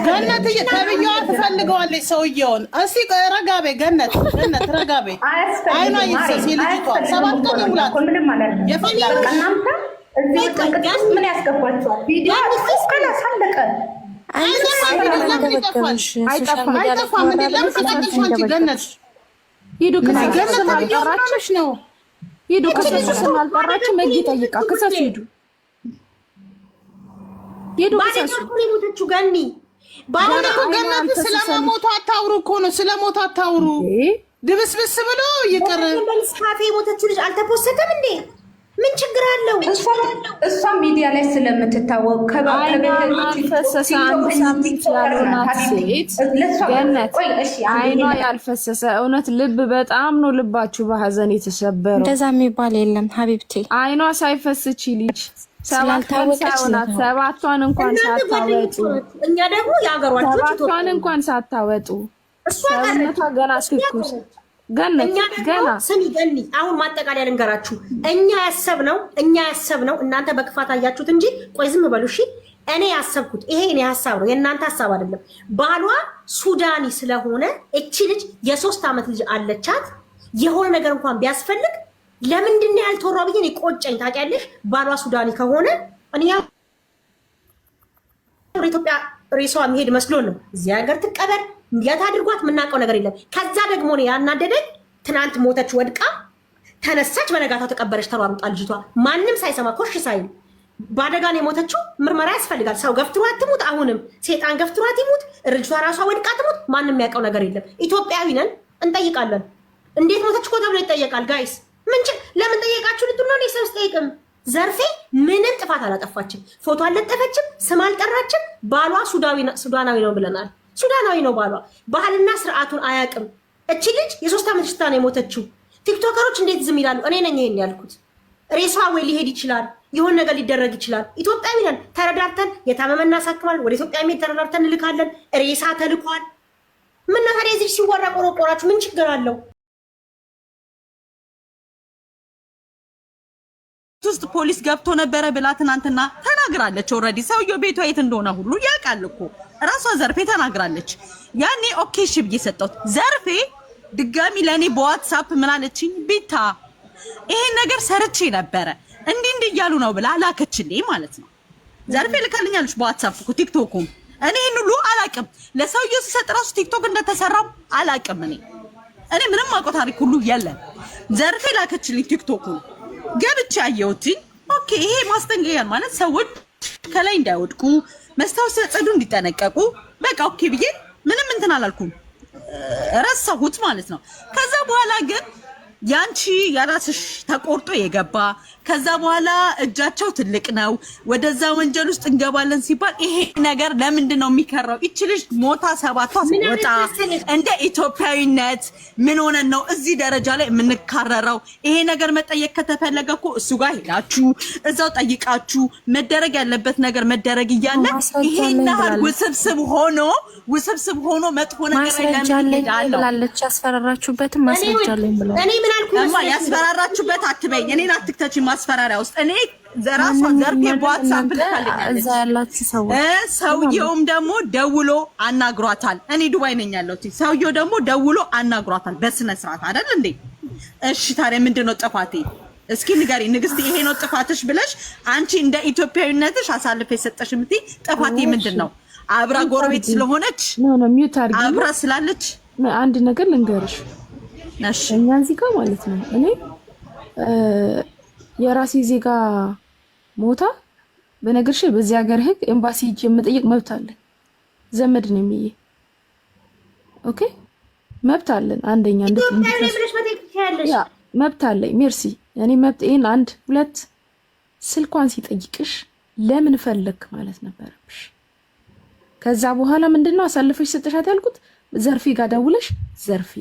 ገነት ተብዬዋ ትፈልገዋለች ሰውየውን። እስኪ ረጋቤ ገነት ረጋቤ አይኗ ይፍሰስ። ልጅቷ 7 ቀን ይሙላት። እናንተ እዚህ ምን ያስገባችኋል? ቪዲዮ ካላሳለቀ አይጠፋም። ለምን ተጠቅሽ ገነት? ሂዱ ክሰሱ። ስላልጠራችሽ ነው። ሂዱ ክሰሱ። ስላልጠራችሁ መጊ ጠይቃ ክሰሱ። ሂዱ ክሰሱ። ገኒ ገነት ስለሞቱ አታውሩ እኮ ነው። ስለሞቱ አታውሩ። ድብስብስ ብሎ ይቅር። ካፌ የሞተችው ልጅ አልተፖሰተም እንዴ? ምን ችግር አለው? እሷ ሚዲያ ላይ ስለምትታወቅ ያልፈሰሰ አንድ ሳምንት ያልሆናት ሴት ገነት አይኗ ያልፈሰሰ እውነት ልብ በጣም ነው ልባችሁ በሀዘን የተሰበረው። እንደዛ የሚባል የለም ሀቢብቴ። አይኗ ሳይፈስች ልጅ ስላልታወቀች 7ቷን እንኳን ሳታወጡ እኛ ደግሞ የአገሯቸው 7ቷን እንኳን ሳታወጡ ሰውነቷ ገና ትኩስ ገና ስሚ ገኒ፣ አሁን ማጠቃለያ ልንገራችሁ። እኛ ያሰብነው እናንተ በክፋት አያችሁት እንጂ ቆይ ዝም በሉ እሺ። እኔ ያሰብኩት ይሄ እኔ ሀሳብ ነው፣ የእናንተ ሀሳብ አይደለም። ባሏ ሱዳኒ ስለሆነ እቺ ልጅ የ3 ዓመት ልጅ አለቻት። የሆነ ነገር እንኳን ቢያስፈልግ ለምንድን ነው ያልተወራ ብዬ እኔ ቆጨኝ። ታውቂያለሽ፣ ባሏ ሱዳኒ ከሆነ እኔ ኢትዮጵያ ሬሷ የሚሄድ መስሎን ነው። እዚህ ሀገር ትቀበር እንዲያት አድርጓት የምናውቀው ነገር የለም። ከዛ ደግሞ ነው ያናደደኝ። ትናንት ሞተች፣ ወድቃ ተነሳች፣ በነጋታው ተቀበረች። ተሯሩጣ ልጅቷ ማንም ሳይሰማ ኮሽ ሳይል በአደጋ ነው የሞተችው። ምርመራ ያስፈልጋል። ሰው ገፍትሯት ትሙት፣ አሁንም ሴጣን ገፍትሯት ይሙት፣ ልጅቷ ራሷ ወድቃ ትሙት፣ ማንም የሚያውቀው ነገር የለም። ኢትዮጵያዊ ነን፣ እንጠይቃለን። እንዴት ሞተች እኮ ተብሎ ይጠየቃል። ጋይስ ለምን ጠየቃችሁ ልትሉ ነው? ሰው ስጠይቅም ዘርፌ ምንም ጥፋት አላጠፋችም። ፎቶ አልለጠፈችም፣ ስም አልጠራችም። ባሏ ሱዳናዊ ነው ብለናል። ሱዳናዊ ነው ባሏ። ባህልና ስርዓቱን አያውቅም። እቺ ልጅ የ3 ዓመት ሽታ ነው የሞተችው። ቲክቶከሮች እንዴት ዝም ይላሉ? እኔ ነኝ ይሄን ያልኩት። ሬሷ ወይ ሊሄድ ይችላል፣ የሆነ ነገር ሊደረግ ይችላል። ኢትዮጵያዊ ነን፣ ተረዳርተን የታመመ እናሳክማለን። ወደ ኢትዮጵያ ሜድ ተረዳርተን እንልካለን። ሬሳ ተልኳል። ምን ነው ታዲያ እዚህ ሲወራ ቆረቆራችሁ? ምን ችግር አለው? ውስጥ ፖሊስ ገብቶ ነበረ ብላ ትናንትና ተናግራለች። ኦልሬዲ ሰውየው ቤቷ የት እንደሆነ ሁሉ ያውቃል እኮ ራሷ ዘርፌ ተናግራለች። ያኔ ኦኬ እሺ ብዬ ሰጠሁት። ዘርፌ ድጋሚ ለኔ በዋትስአፕ ምን አለችኝ? ቤታ ይሄን ነገር ሰርቼ ነበረ እንዲህ እያሉ ነው ብላ ላከችልኝ ማለት ነው። ዘርፌ ልካልኛለች በዋትስአፕ እኮ ቲክቶኩም። እኔ ይሄን ሁሉ አላውቅም። ለሰውየው ሲሰጥ ራሱ ቲክቶክ እንደተሰራም አላውቅም። እኔ ምንም አውቀው ታሪክ ሁሉ የለም። ዘርፌ ላከችልኝ ቲክቶኩን ገብቼ አየሁት። ኦኬ ይሄ ማስጠንቀቂያ ማለት ሰዎች ከላይ እንዳይወድቁ መስታወት ሲያጸዱ እንዲጠነቀቁ በቃ ኦኬ ብዬ ምንም እንትን አላልኩም፣ ረሳሁት ማለት ነው። ከዛ በኋላ ግን ያንቺ የራስሽ ተቆርጦ የገባ ከዛ በኋላ እጃቸው ትልቅ ነው ወደዛ ወንጀል ውስጥ እንገባለን ሲባል ይሄ ነገር ለምንድን ነው የሚከራው? እቺ ልጅ ሞታ 7ቷ ሲወጣ እንደ ኢትዮጵያዊነት ምን ሆነን ነው እዚህ ደረጃ ላይ የምንካረረው? ይሄ ነገር መጠየቅ ከተፈለገ እኮ እሱ ጋር ሄዳችሁ እዛው ጠይቃችሁ መደረግ ያለበት ነገር መደረግ እያለ ይሄን ያህል ውስብስብ ሆኖ መጥፎ ነገር ለምንላለች ያስፈራራችሁበትም ማስረጃለኝ ብለው እኔ ምን አልኩኝ? ያስፈራራችሁበት አትበኝ። እኔን አትክተቺ ማስፈራሪያ ውስጥ እኔ ዘራሷ ዘርፌ በዋትስአፕ ልካልኛለች። እዛ ያላችሁ ሰዎች ሰውየውም ደግሞ ደውሎ አናግሯታል። እኔ ዱባይ ነኝ ያለሁት። ሰውየው ደግሞ ደውሎ አናግሯታል በስነ ስርዓት አይደል እንዴ? እሺ ታዲያ ምንድነው ጥፋቴ? እስኪ ንገሪ ንግስት፣ ይሄ ነው ጥፋትሽ ብለሽ አንቺ እንደ ኢትዮጵያዊነትሽ አሳልፈ የሰጠሽ ምትይ ጥፋቴ ምንድነው? አብራ ጎረቤት ስለሆነች አብራ ስላለች አንድ ነገር ልንገርሽ። እሺ እኛ እዚህ ጋር ማለት ነው እኔ የራሴ ዜጋ ሞታ በነገርሽ በዚህ ሀገር ህግ ኤምባሲ ሂጅ የምጠይቅ መብት አለን። ዘመድ ነው የሚዬ ኦኬ መብት አለን። አንደኛ ያ መብት አለኝ። ሜርሲ እኔ መብት ይሄን 1 2 ስልኳን ሲጠይቅሽ ለምን ፈለክ ማለት ነበረብሽ። ከዛ በኋላ ምንድነው አሳልፈሽ ሰጥሻት ያልኩት? ዘርፌ ጋር ደውለሽ ዘርፌ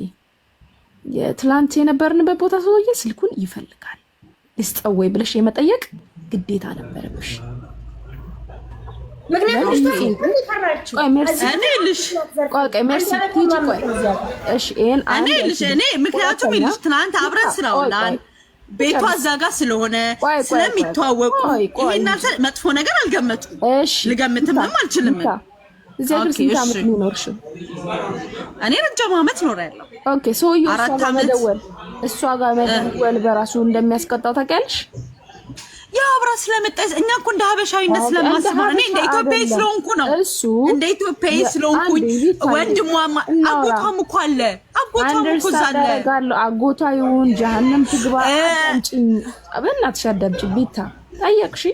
የትላንት የነበርንበት ቦታ ሰውዬ ስልኩን ይፈልጋል ልስጠው ወይ ብለሽ የመጠየቅ ግዴታ ነበረብሽ። ምክንያቱም ይልሽ ትናንት አብረን ስላውላን ቤቷ እዛ ጋር ስለሆነ ስለሚተዋወቁ ይሄን መጥፎ ነገር አልገመትኩም። ልገምትም አልችልም። እዚህ ሀገር ስንት ዓመት ኖርሽ? እኔ ረጅም ዓመት ኖሬያለሁ። ኦኬ ሰውዬው እሷ ጋር መደወል በራሱ እንደሚያስቀጣው ታውቂያለሽ? ያው አብራ ስለመጣች እኛ እኮ እንደ ሀበሻዊነት ስለማስብ እኔ እንደ ኢትዮጵያዊ ስለሆንኩ ነው። እንደ ኢትዮጵያዊ ስለሆንኩ ወንድሟ አጎቷም እኮ አለ። አጎቷም እኮ ዛለ አጎቷ ይሁን ጀሃነም ትግባ። አንቺኝ በእናትሽ አዳምጪ። ቤታ ጠየቅሽ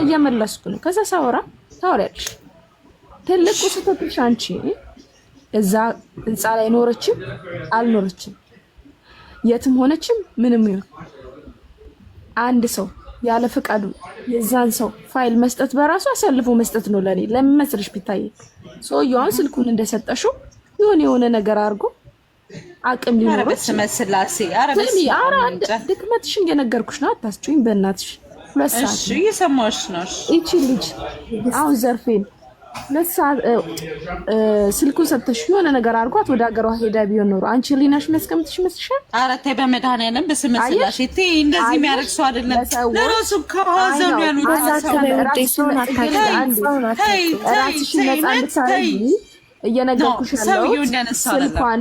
እየመለስኩ ነው። ከዛ ሳወራ ታወሪያለሽ። ትልቁ ስህተትሽ አንቺ እዛ ህንፃ ላይ ኖረችም አልኖረችም የትም ሆነችም ምንም ይሁን አንድ ሰው ያለ ፍቃዱ የዛን ሰው ፋይል መስጠት በራሱ አሳልፎ መስጠት ነው ለኔ። ለምን መስልሽ ቢታይ ሰውየውን ስልኩን እንደሰጠሽው የሆነ ነገር አድርጎ አቅም ሊኖር በስመስላሴ ድክመትሽን እየነገርኩሽ ነው። አታስጩኝ በእናትሽ። 2 ሰዓት እሺ እየሰማሁሽ ነው። እቺ ልጅ አሁን ዘርፌን ለሳ ስልኩን ሰጥተሽ የሆነ ነገር አድርጓት ወደ ሀገሯ ሄዳ ቢሆን ኖሮ አንቺ ሊናሽ መስከምትሽ መስልሻል? ኧረ ተይ በመድኃኒዓለም በስመ ስላሴ ተይ፣ እንደዚህ የሚያደርግ ሰው አይደለም። ለራሱ ከሀዘኑ ያሉት ራስሽን ነፃ እንድታረጊ እየነገርኩሽ ነው። ስልኳን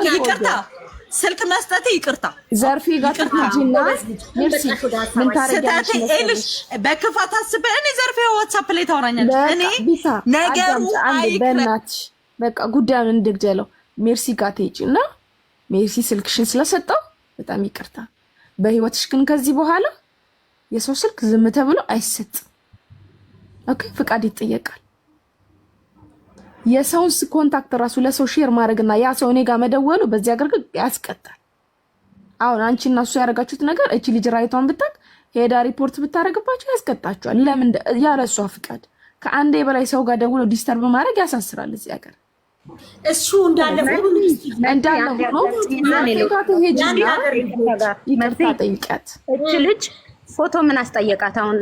ይቅርታ ስልክ መስጠት ይቅርታ ዘርፌ ጋር ትሄጂና ሜርሲ ምን ታረጊያለሽ? በክፋት አስበህ እኔ ዘርፌ ዋትስአፕ ላይ ታወራኛለሽ። እኔ ነገሩ በእናትሽ በቃ ጉዳዩን እንድግደለው። ሜርሲ ጋር ትሄጂና ሜርሲ ስልክሽን ስለሰጠው በጣም ይቅርታ፣ በህይወትሽ ግን ከዚህ በኋላ የሰው ስልክ ዝም ተብሎ አይሰጥም። ኦኬ፣ ፍቃድ ይጠየቃል። የሰውን ኮንታክት ራሱ ለሰው ሼር ማድረግና ያ ሰው እኔ ጋር መደወሉ በዚህ ሀገር ያስቀጣል። አሁን አንቺ እና እሱ ያደረጋችሁት ነገር እቺ ልጅ ራይቷን ብታቅ ሄዳ ሪፖርት ብታረግባችሁ ያስቀጣችኋል። ለምን ያለሷ ፍቃድ ከአንዴ በላይ ሰው ጋር ደውሎ ዲስተርብ ማድረግ ያሳስራል እዚህ ሀገር። እሱ እንዳለ ሆኖ ይቅርታ ጠይቂያት። እቺ ልጅ ፎቶ ምን አስጠየቃት? አሁን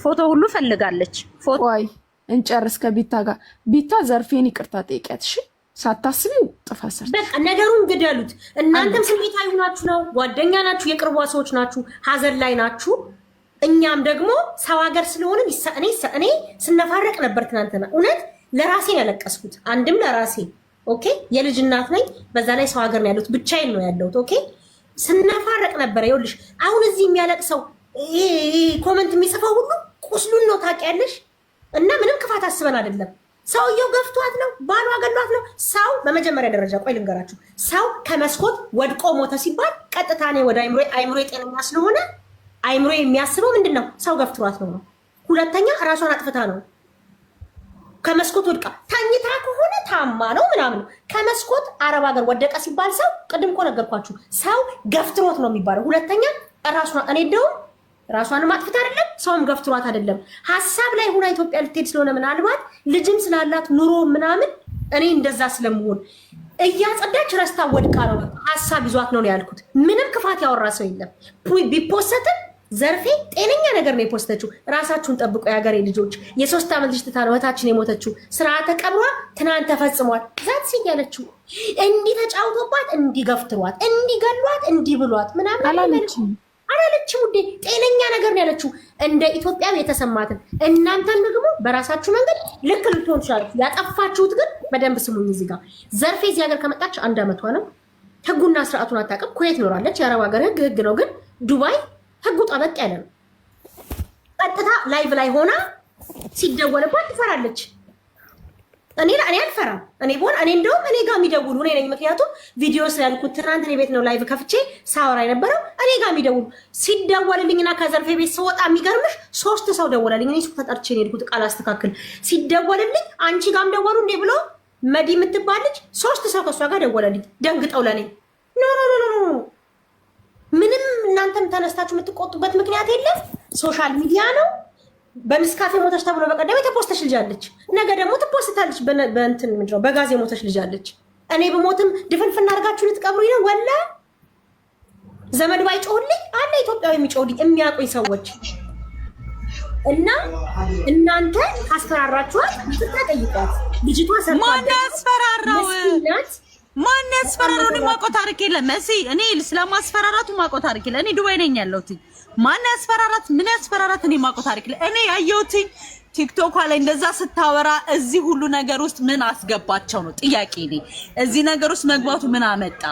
ፎቶ ሁሉ ፈልጋለች። ቆይ እንጨርስ ከቢታ ጋር። ቢታ ዘርፌን ይቅርታ ጠይቂያት። እሺ ሳታስቢው ጥፋት ሰርተሽ በቃ ነገሩን ግደሉት። እናንተም ስሜታዊ ሆናችሁ ነው፣ ጓደኛ ናችሁ፣ የቅርቧ ሰዎች ናችሁ፣ ሀዘን ላይ ናችሁ። እኛም ደግሞ ሰው ሀገር ስለሆንን እኔ ስነፋረቅ ነበር ትናንትና። እውነት ለራሴን ያለቀስኩት አንድም ለራሴ ኦኬ፣ የልጅ እናት ነኝ። በዛ ላይ ሰው ሀገር ነው ያለሁት፣ ብቻዬን ነው ያለሁት። ኦኬ ስነፋረቅ ነበር። ይኸውልሽ አሁን እዚህ የሚያለቅሰው ኮመንት የሚጽፈው ሁሉ ቁስሉን ነው ታውቂያለሽ። እና ምንም ክፋት አስበን አይደለም። ሰውየው ገፍቷት ነው፣ ባሏ ገሏት ነው። ሰው በመጀመሪያ ደረጃ ቆይ ልንገራችሁ፣ ሰው ከመስኮት ወድቆ ሞተ ሲባል ቀጥታ ነው ወደ አይምሮ ጤነኛ ስለሆነ አይምሮ የሚያስበው ምንድነው? ሰው ገፍቷት ነው። ሁለተኛ ራሷን አጥፍታ ነው። ከመስኮት ወድቃ ታኝታ ከሆነ ታማ ነው ምናምን። ከመስኮት አረብ ሀገር ወደቀ ሲባል ሰው ቅድም እኮ ነገርኳችሁ፣ ሰው ገፍትሮት ነው የሚባለው። ሁለተኛ ራሷን እኔ እንደውም ራሷን ማጥፍት አይደለም ሰውም ገፍትሯት አይደለም፣ ሀሳብ ላይ ሆና ኢትዮጵያ ልትሄድ ስለሆነ ምናልባት ልጅም ስላላት ኑሮ ምናምን እኔ እንደዛ ስለምሆን እያጸዳች ረስታ ወድቃ ነው ሀሳብ ይዟት ነው ያልኩት። ምንም ክፋት ያወራ ሰው የለም። ቢፖስትም ዘርፌ ጤነኛ ነገር ነው የፖስተችው። ራሳችሁን ጠብቆ የሀገሬ ልጆች። የ3 ዓመት ልጅ ትታ ነው እህታችን የሞተችው። ስርዓተ ቀብሯ ትናንት ተፈጽሟል። ዛት ሲል ያለችው እንዲህ ተጫውቶባት እንዲገፍትሯት እንዲገሏት እንዲብሏት ምናምን አላለችም ውዴ። ጤነኛ ነገር ነው ያለችው እንደ ኢትዮጵያዊ የተሰማትን። እናንተን ደግሞ በራሳችሁ መንገድ ልክ ልትሆን ትችላለች። ያጠፋችሁት ግን በደንብ ስሙኝ። እዚህ ጋር ዘርፌ እዚህ ሀገር ከመጣች 1 ዓመቷ ነው። ህጉና ስርዓቱን አታውቅም። ኩዌት ኖራለች። የአረብ ሀገር ህግ ነው፣ ግን ዱባይ ህጉ ጠበቅ ያለ ነው። ቀጥታ ላይቭ ላይ ሆና ሲደወልባት ትፈራለች። እኔ አልፈራም። እኔ እንደውም እኔ ጋር የሚደውሉ እኔ ነኝ። ምክንያቱም ቪዲዮ ስላልኩት ትናንት እኔ ቤት ነው ላይቭ ከፍቼ ሳወራ የነበረው። እኔ ጋር የሚደውሉ ሲደወልልኝና ከዘርፌ ቤት ስወጣ የሚገርምሽ 3 ሰው ደወለልኝ። እኔ ሱቅ ተጠርቼ ነው የሄድኩት ቃል አስተካክል። ሲደወልልኝ አንቺ ጋርም ደወሉ እንዴ ብሎ መዲ የምትባል ልጅ 3 ሰው ከሷ ጋር ደወለልኝ። ደንግጠው ለኔ ኖ ምንም እናንተም ተነስታችሁ የምትቆጡበት ምክንያት የለም። ሶሻል ሚዲያ ነው። በሚስካፌ ሞተች ተብሎ በቀደም የተፖስተች ልጅ አለች። ነገ ደግሞ ትፖስታለች። በእንትን ምንድነው በጋዝ የሞተች ልጅ አለች። እኔ በሞትም ድፍንፍና አድርጋችሁ ልትቀብሩኝ ነው? ወላ ዘመድ ባይጮህልኝ አለ ኢትዮጵያዊ የሚጮህልኝ የሚያውቁኝ ሰዎች እና እናንተ ካስፈራራችኋት ትጠይቋት። ልጅቷ ማን ያስፈራራው? ማን ያስፈራራው? እኔ ማውቀው ታሪክ የለም። እኔ ስለማስፈራራቱ ማውቀው ታሪክ የለም። እኔ ዱባይ ነኝ ያለሁት። ማን ያስፈራራት? ምን ያስፈራራት? እኔ ማውቀው ታሪክ የለም። እኔ ያየሁት ቲክቶክ ላይ እንደዛ ስታወራ እዚህ ሁሉ ነገር ውስጥ ምን አስገባቸው ነው ጥያቄ። እኔ እዚህ ነገር ውስጥ መግባቱ ምን አመጣ?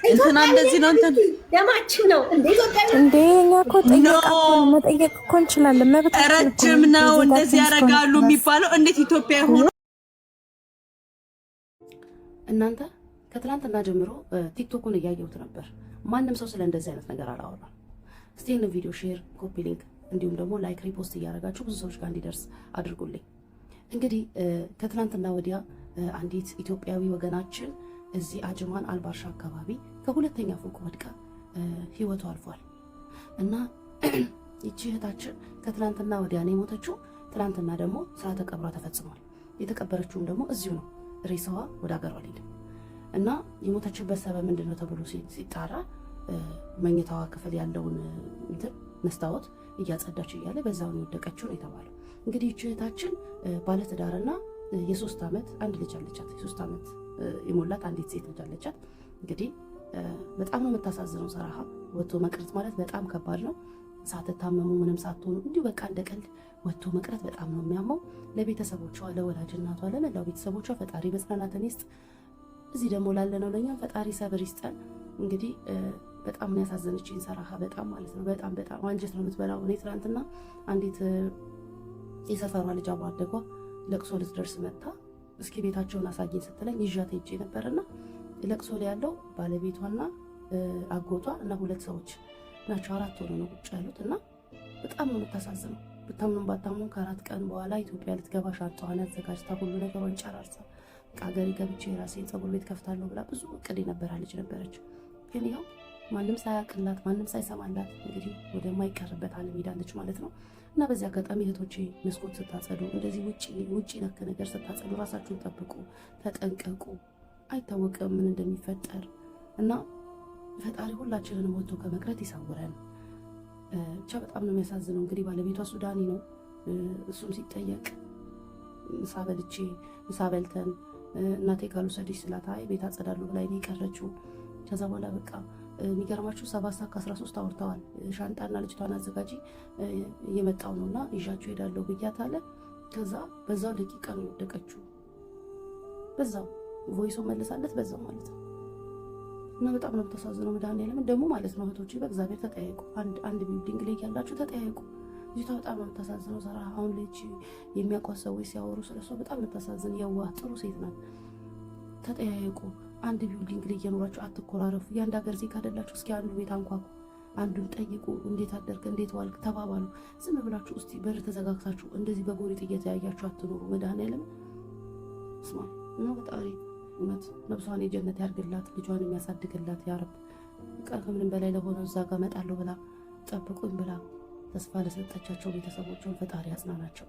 እንትና እንደዚህ ነው እንትን ደማችን ነው እንዴ? እኛ እኮ መጠየቅ እኮ እንችላለን። መብት ረጅም ነው እንደዚህ ያደርጋሉ የሚባለው እንዴት ኢትዮጵያ ሆኖ እናንተ ከትላንትና ጀምሮ ቲክቶኩን እያየሁት ነበር። ማንም ሰው ስለ እንደዚህ አይነት ነገር አላወራም። እስቲ ይህንን ቪዲዮ ሼር፣ ኮፒ ሊንክ እንዲሁም ደግሞ ላይክ፣ ሪፖስት እያደረጋችሁ ብዙ ሰዎች ጋር እንዲደርስ አድርጉልኝ። እንግዲህ ከትላንትና ወዲያ አንዲት ኢትዮጵያዊ ወገናችን እዚህ አጅማን አልባርሻ አካባቢ ከ2ኛ ፎቅ ወድቃ ህይወቱ አልፏል እና ይቺ እህታችን ከትላንትና ወዲያ ነው የሞተችው። ትላንትና ደግሞ ስርዓተ ቀብሯ ተፈጽሟል። የተቀበረችውም ደግሞ እዚሁ ነው። ሬሳዋ ወደ ሀገሯ አልሄድም እና የሞተችበት ሰበብ ምንድነው ተብሎ ሲጣራ መኝታዋ ክፍል ያለውን እንትን መስታወት እያጸዳች እያለ በዛው ነው የወደቀችው ነው የተባለው። እንግዲህ እህታችን ባለትዳርና የ3 ዓመት አንድ ልጅ አለቻት። የ3 ዓመት የሞላት አንዲት ሴት ልጅ አለቻት። እንግዲህ በጣም ነው የምታሳዝነው። ሰራሃ ወጥቶ መቅረት ማለት በጣም ከባድ ነው። ሳትታመሙ ምንም ሳትሆኑ እንዲሁ በቃ እንደ ቀልድ ወጥቶ መቅረት በጣም ነው የሚያመው። ለቤተሰቦቿ፣ ለወላጅ እናቷ፣ ለመላው ቤተሰቦቿ ፈጣሪ መጽናናትን ይስጥ። እዚህ ደግሞ ላለነው ለኛም ፈጣሪ ሰብር ይስጠን። እንግዲህ በጣም ነው ያሳዘነችኝ ሰራሃ በጣም ማለት ነው። በጣም በጣም አንጀት ነው የምትበላው። እኔ ትናንትና አንዲት የሰፈሯ ልጅ አብሮ አደጓ ለቅሶ ልትደርስ መጣ። እስኪ ቤታቸውን አሳየኝ ስትለኝ ይዣት ሄጄ ነበርና ለቅሶ ላይ ያለው ባለቤቷና አጎቷ እና 2 ሰዎች ናቸው። 4 ሆነው ነው ቁጭ ያሉት እና በጣም ነው የምታሳዝነው። ብታምኑም ባታምኑም ከ4 ቀን በኋላ ኢትዮጵያ ልትገባ ሻንጣዋን አዘጋጅታ ሁሉ ነገሯን ጨራርሳ ሀገሬ ገብቼ የራሴን ፀጉር ቤት ከፍታለሁ ብላ ብዙ እቅድ የነበራ ልጅ ነበረች። ግን ያው ማንም ሳያቅላት ማንም ሳይሰማላት እንግዲህ ወደማይቀርበት ዓለም ሄዳለች ማለት ነው። እና በዚህ አጋጣሚ እህቶቼ መስኮት ስታጸዱ፣ እንደዚህ ውጭ ነክ ነገር ስታጸዱ ራሳችሁን ጠብቁ፣ ተጠንቀቁ። አይታወቅም ምን እንደሚፈጠር እና ፈጣሪ ሁላችንንም ወጥቶ ከመቅረት ይሰውረን። ብቻ በጣም ነው የሚያሳዝነው። እንግዲህ ባለቤቷ ሱዳኒ ነው። እሱም ሲጠየቅ ምሳ በልተን እናቴ ካልወሰደች ስላት አይ ቤት አጸዳለሁ ብላ የቀረችው። ከዛ በኋላ በቃ የሚገርማችሁ 7 ሰዓት ከ13 አውርተዋል። ሻንጣና ልጅቷን አዘጋጂ እየመጣው ነው እና ይዣችሁ ሄዳለሁ ብያት አለ። ከዛ በዛው ደቂቃ ነው የወደቀችው። በዛው ቮይሶ መለሳለት በዛው ማለት ነው። እና በጣም ነው የምታሳዝነው። መድኃኒዓለም ደግሞ ማለት ነው እህቶቼ በእግዚአብሔር ተጠያየቁ። አንድ ቢልዲንግ ላይ ያላችሁ ተጠያየቁ። ልጅቷ በጣም ነው የምታሳዝነው። ሰራ አሁን ልጅ የሚያውቋት ሰዎች ሲያወሩ ስለሷ በጣም የምታሳዝን የዋህ ጥሩ ሴት ናት። ተጠያየቁ። አንድ ቢልዲንግ ላይ እየኖራችሁ አትኮራረፉ። የአንድ ሀገር ዜጋ አይደላችሁ። እስኪ አንዱ ቤት አንኳኩ፣ አንዱን ጠይቁ። እንዴት አደርክ፣ እንዴት ዋልክ ተባባሉ። ዝም ብላችሁ እስቲ በር ተዘጋግታችሁ እንደዚህ በጎሪጥ እየተያያችሁ አትኖሩ። መድኃኒዓለም ስማ ነው ፈጣሪ እውነት ነብሷን የጀነት ያርግላት፣ ልጇን የሚያሳድግላት ያረብ። ከምንም በላይ ለሆነው እዛ ጋር እመጣለሁ ብላ ጠብቁኝ ብላ ተስፋ ለሰጠቻቸው ቤተሰቦቿን ፈጣሪ ያጽናናቸው።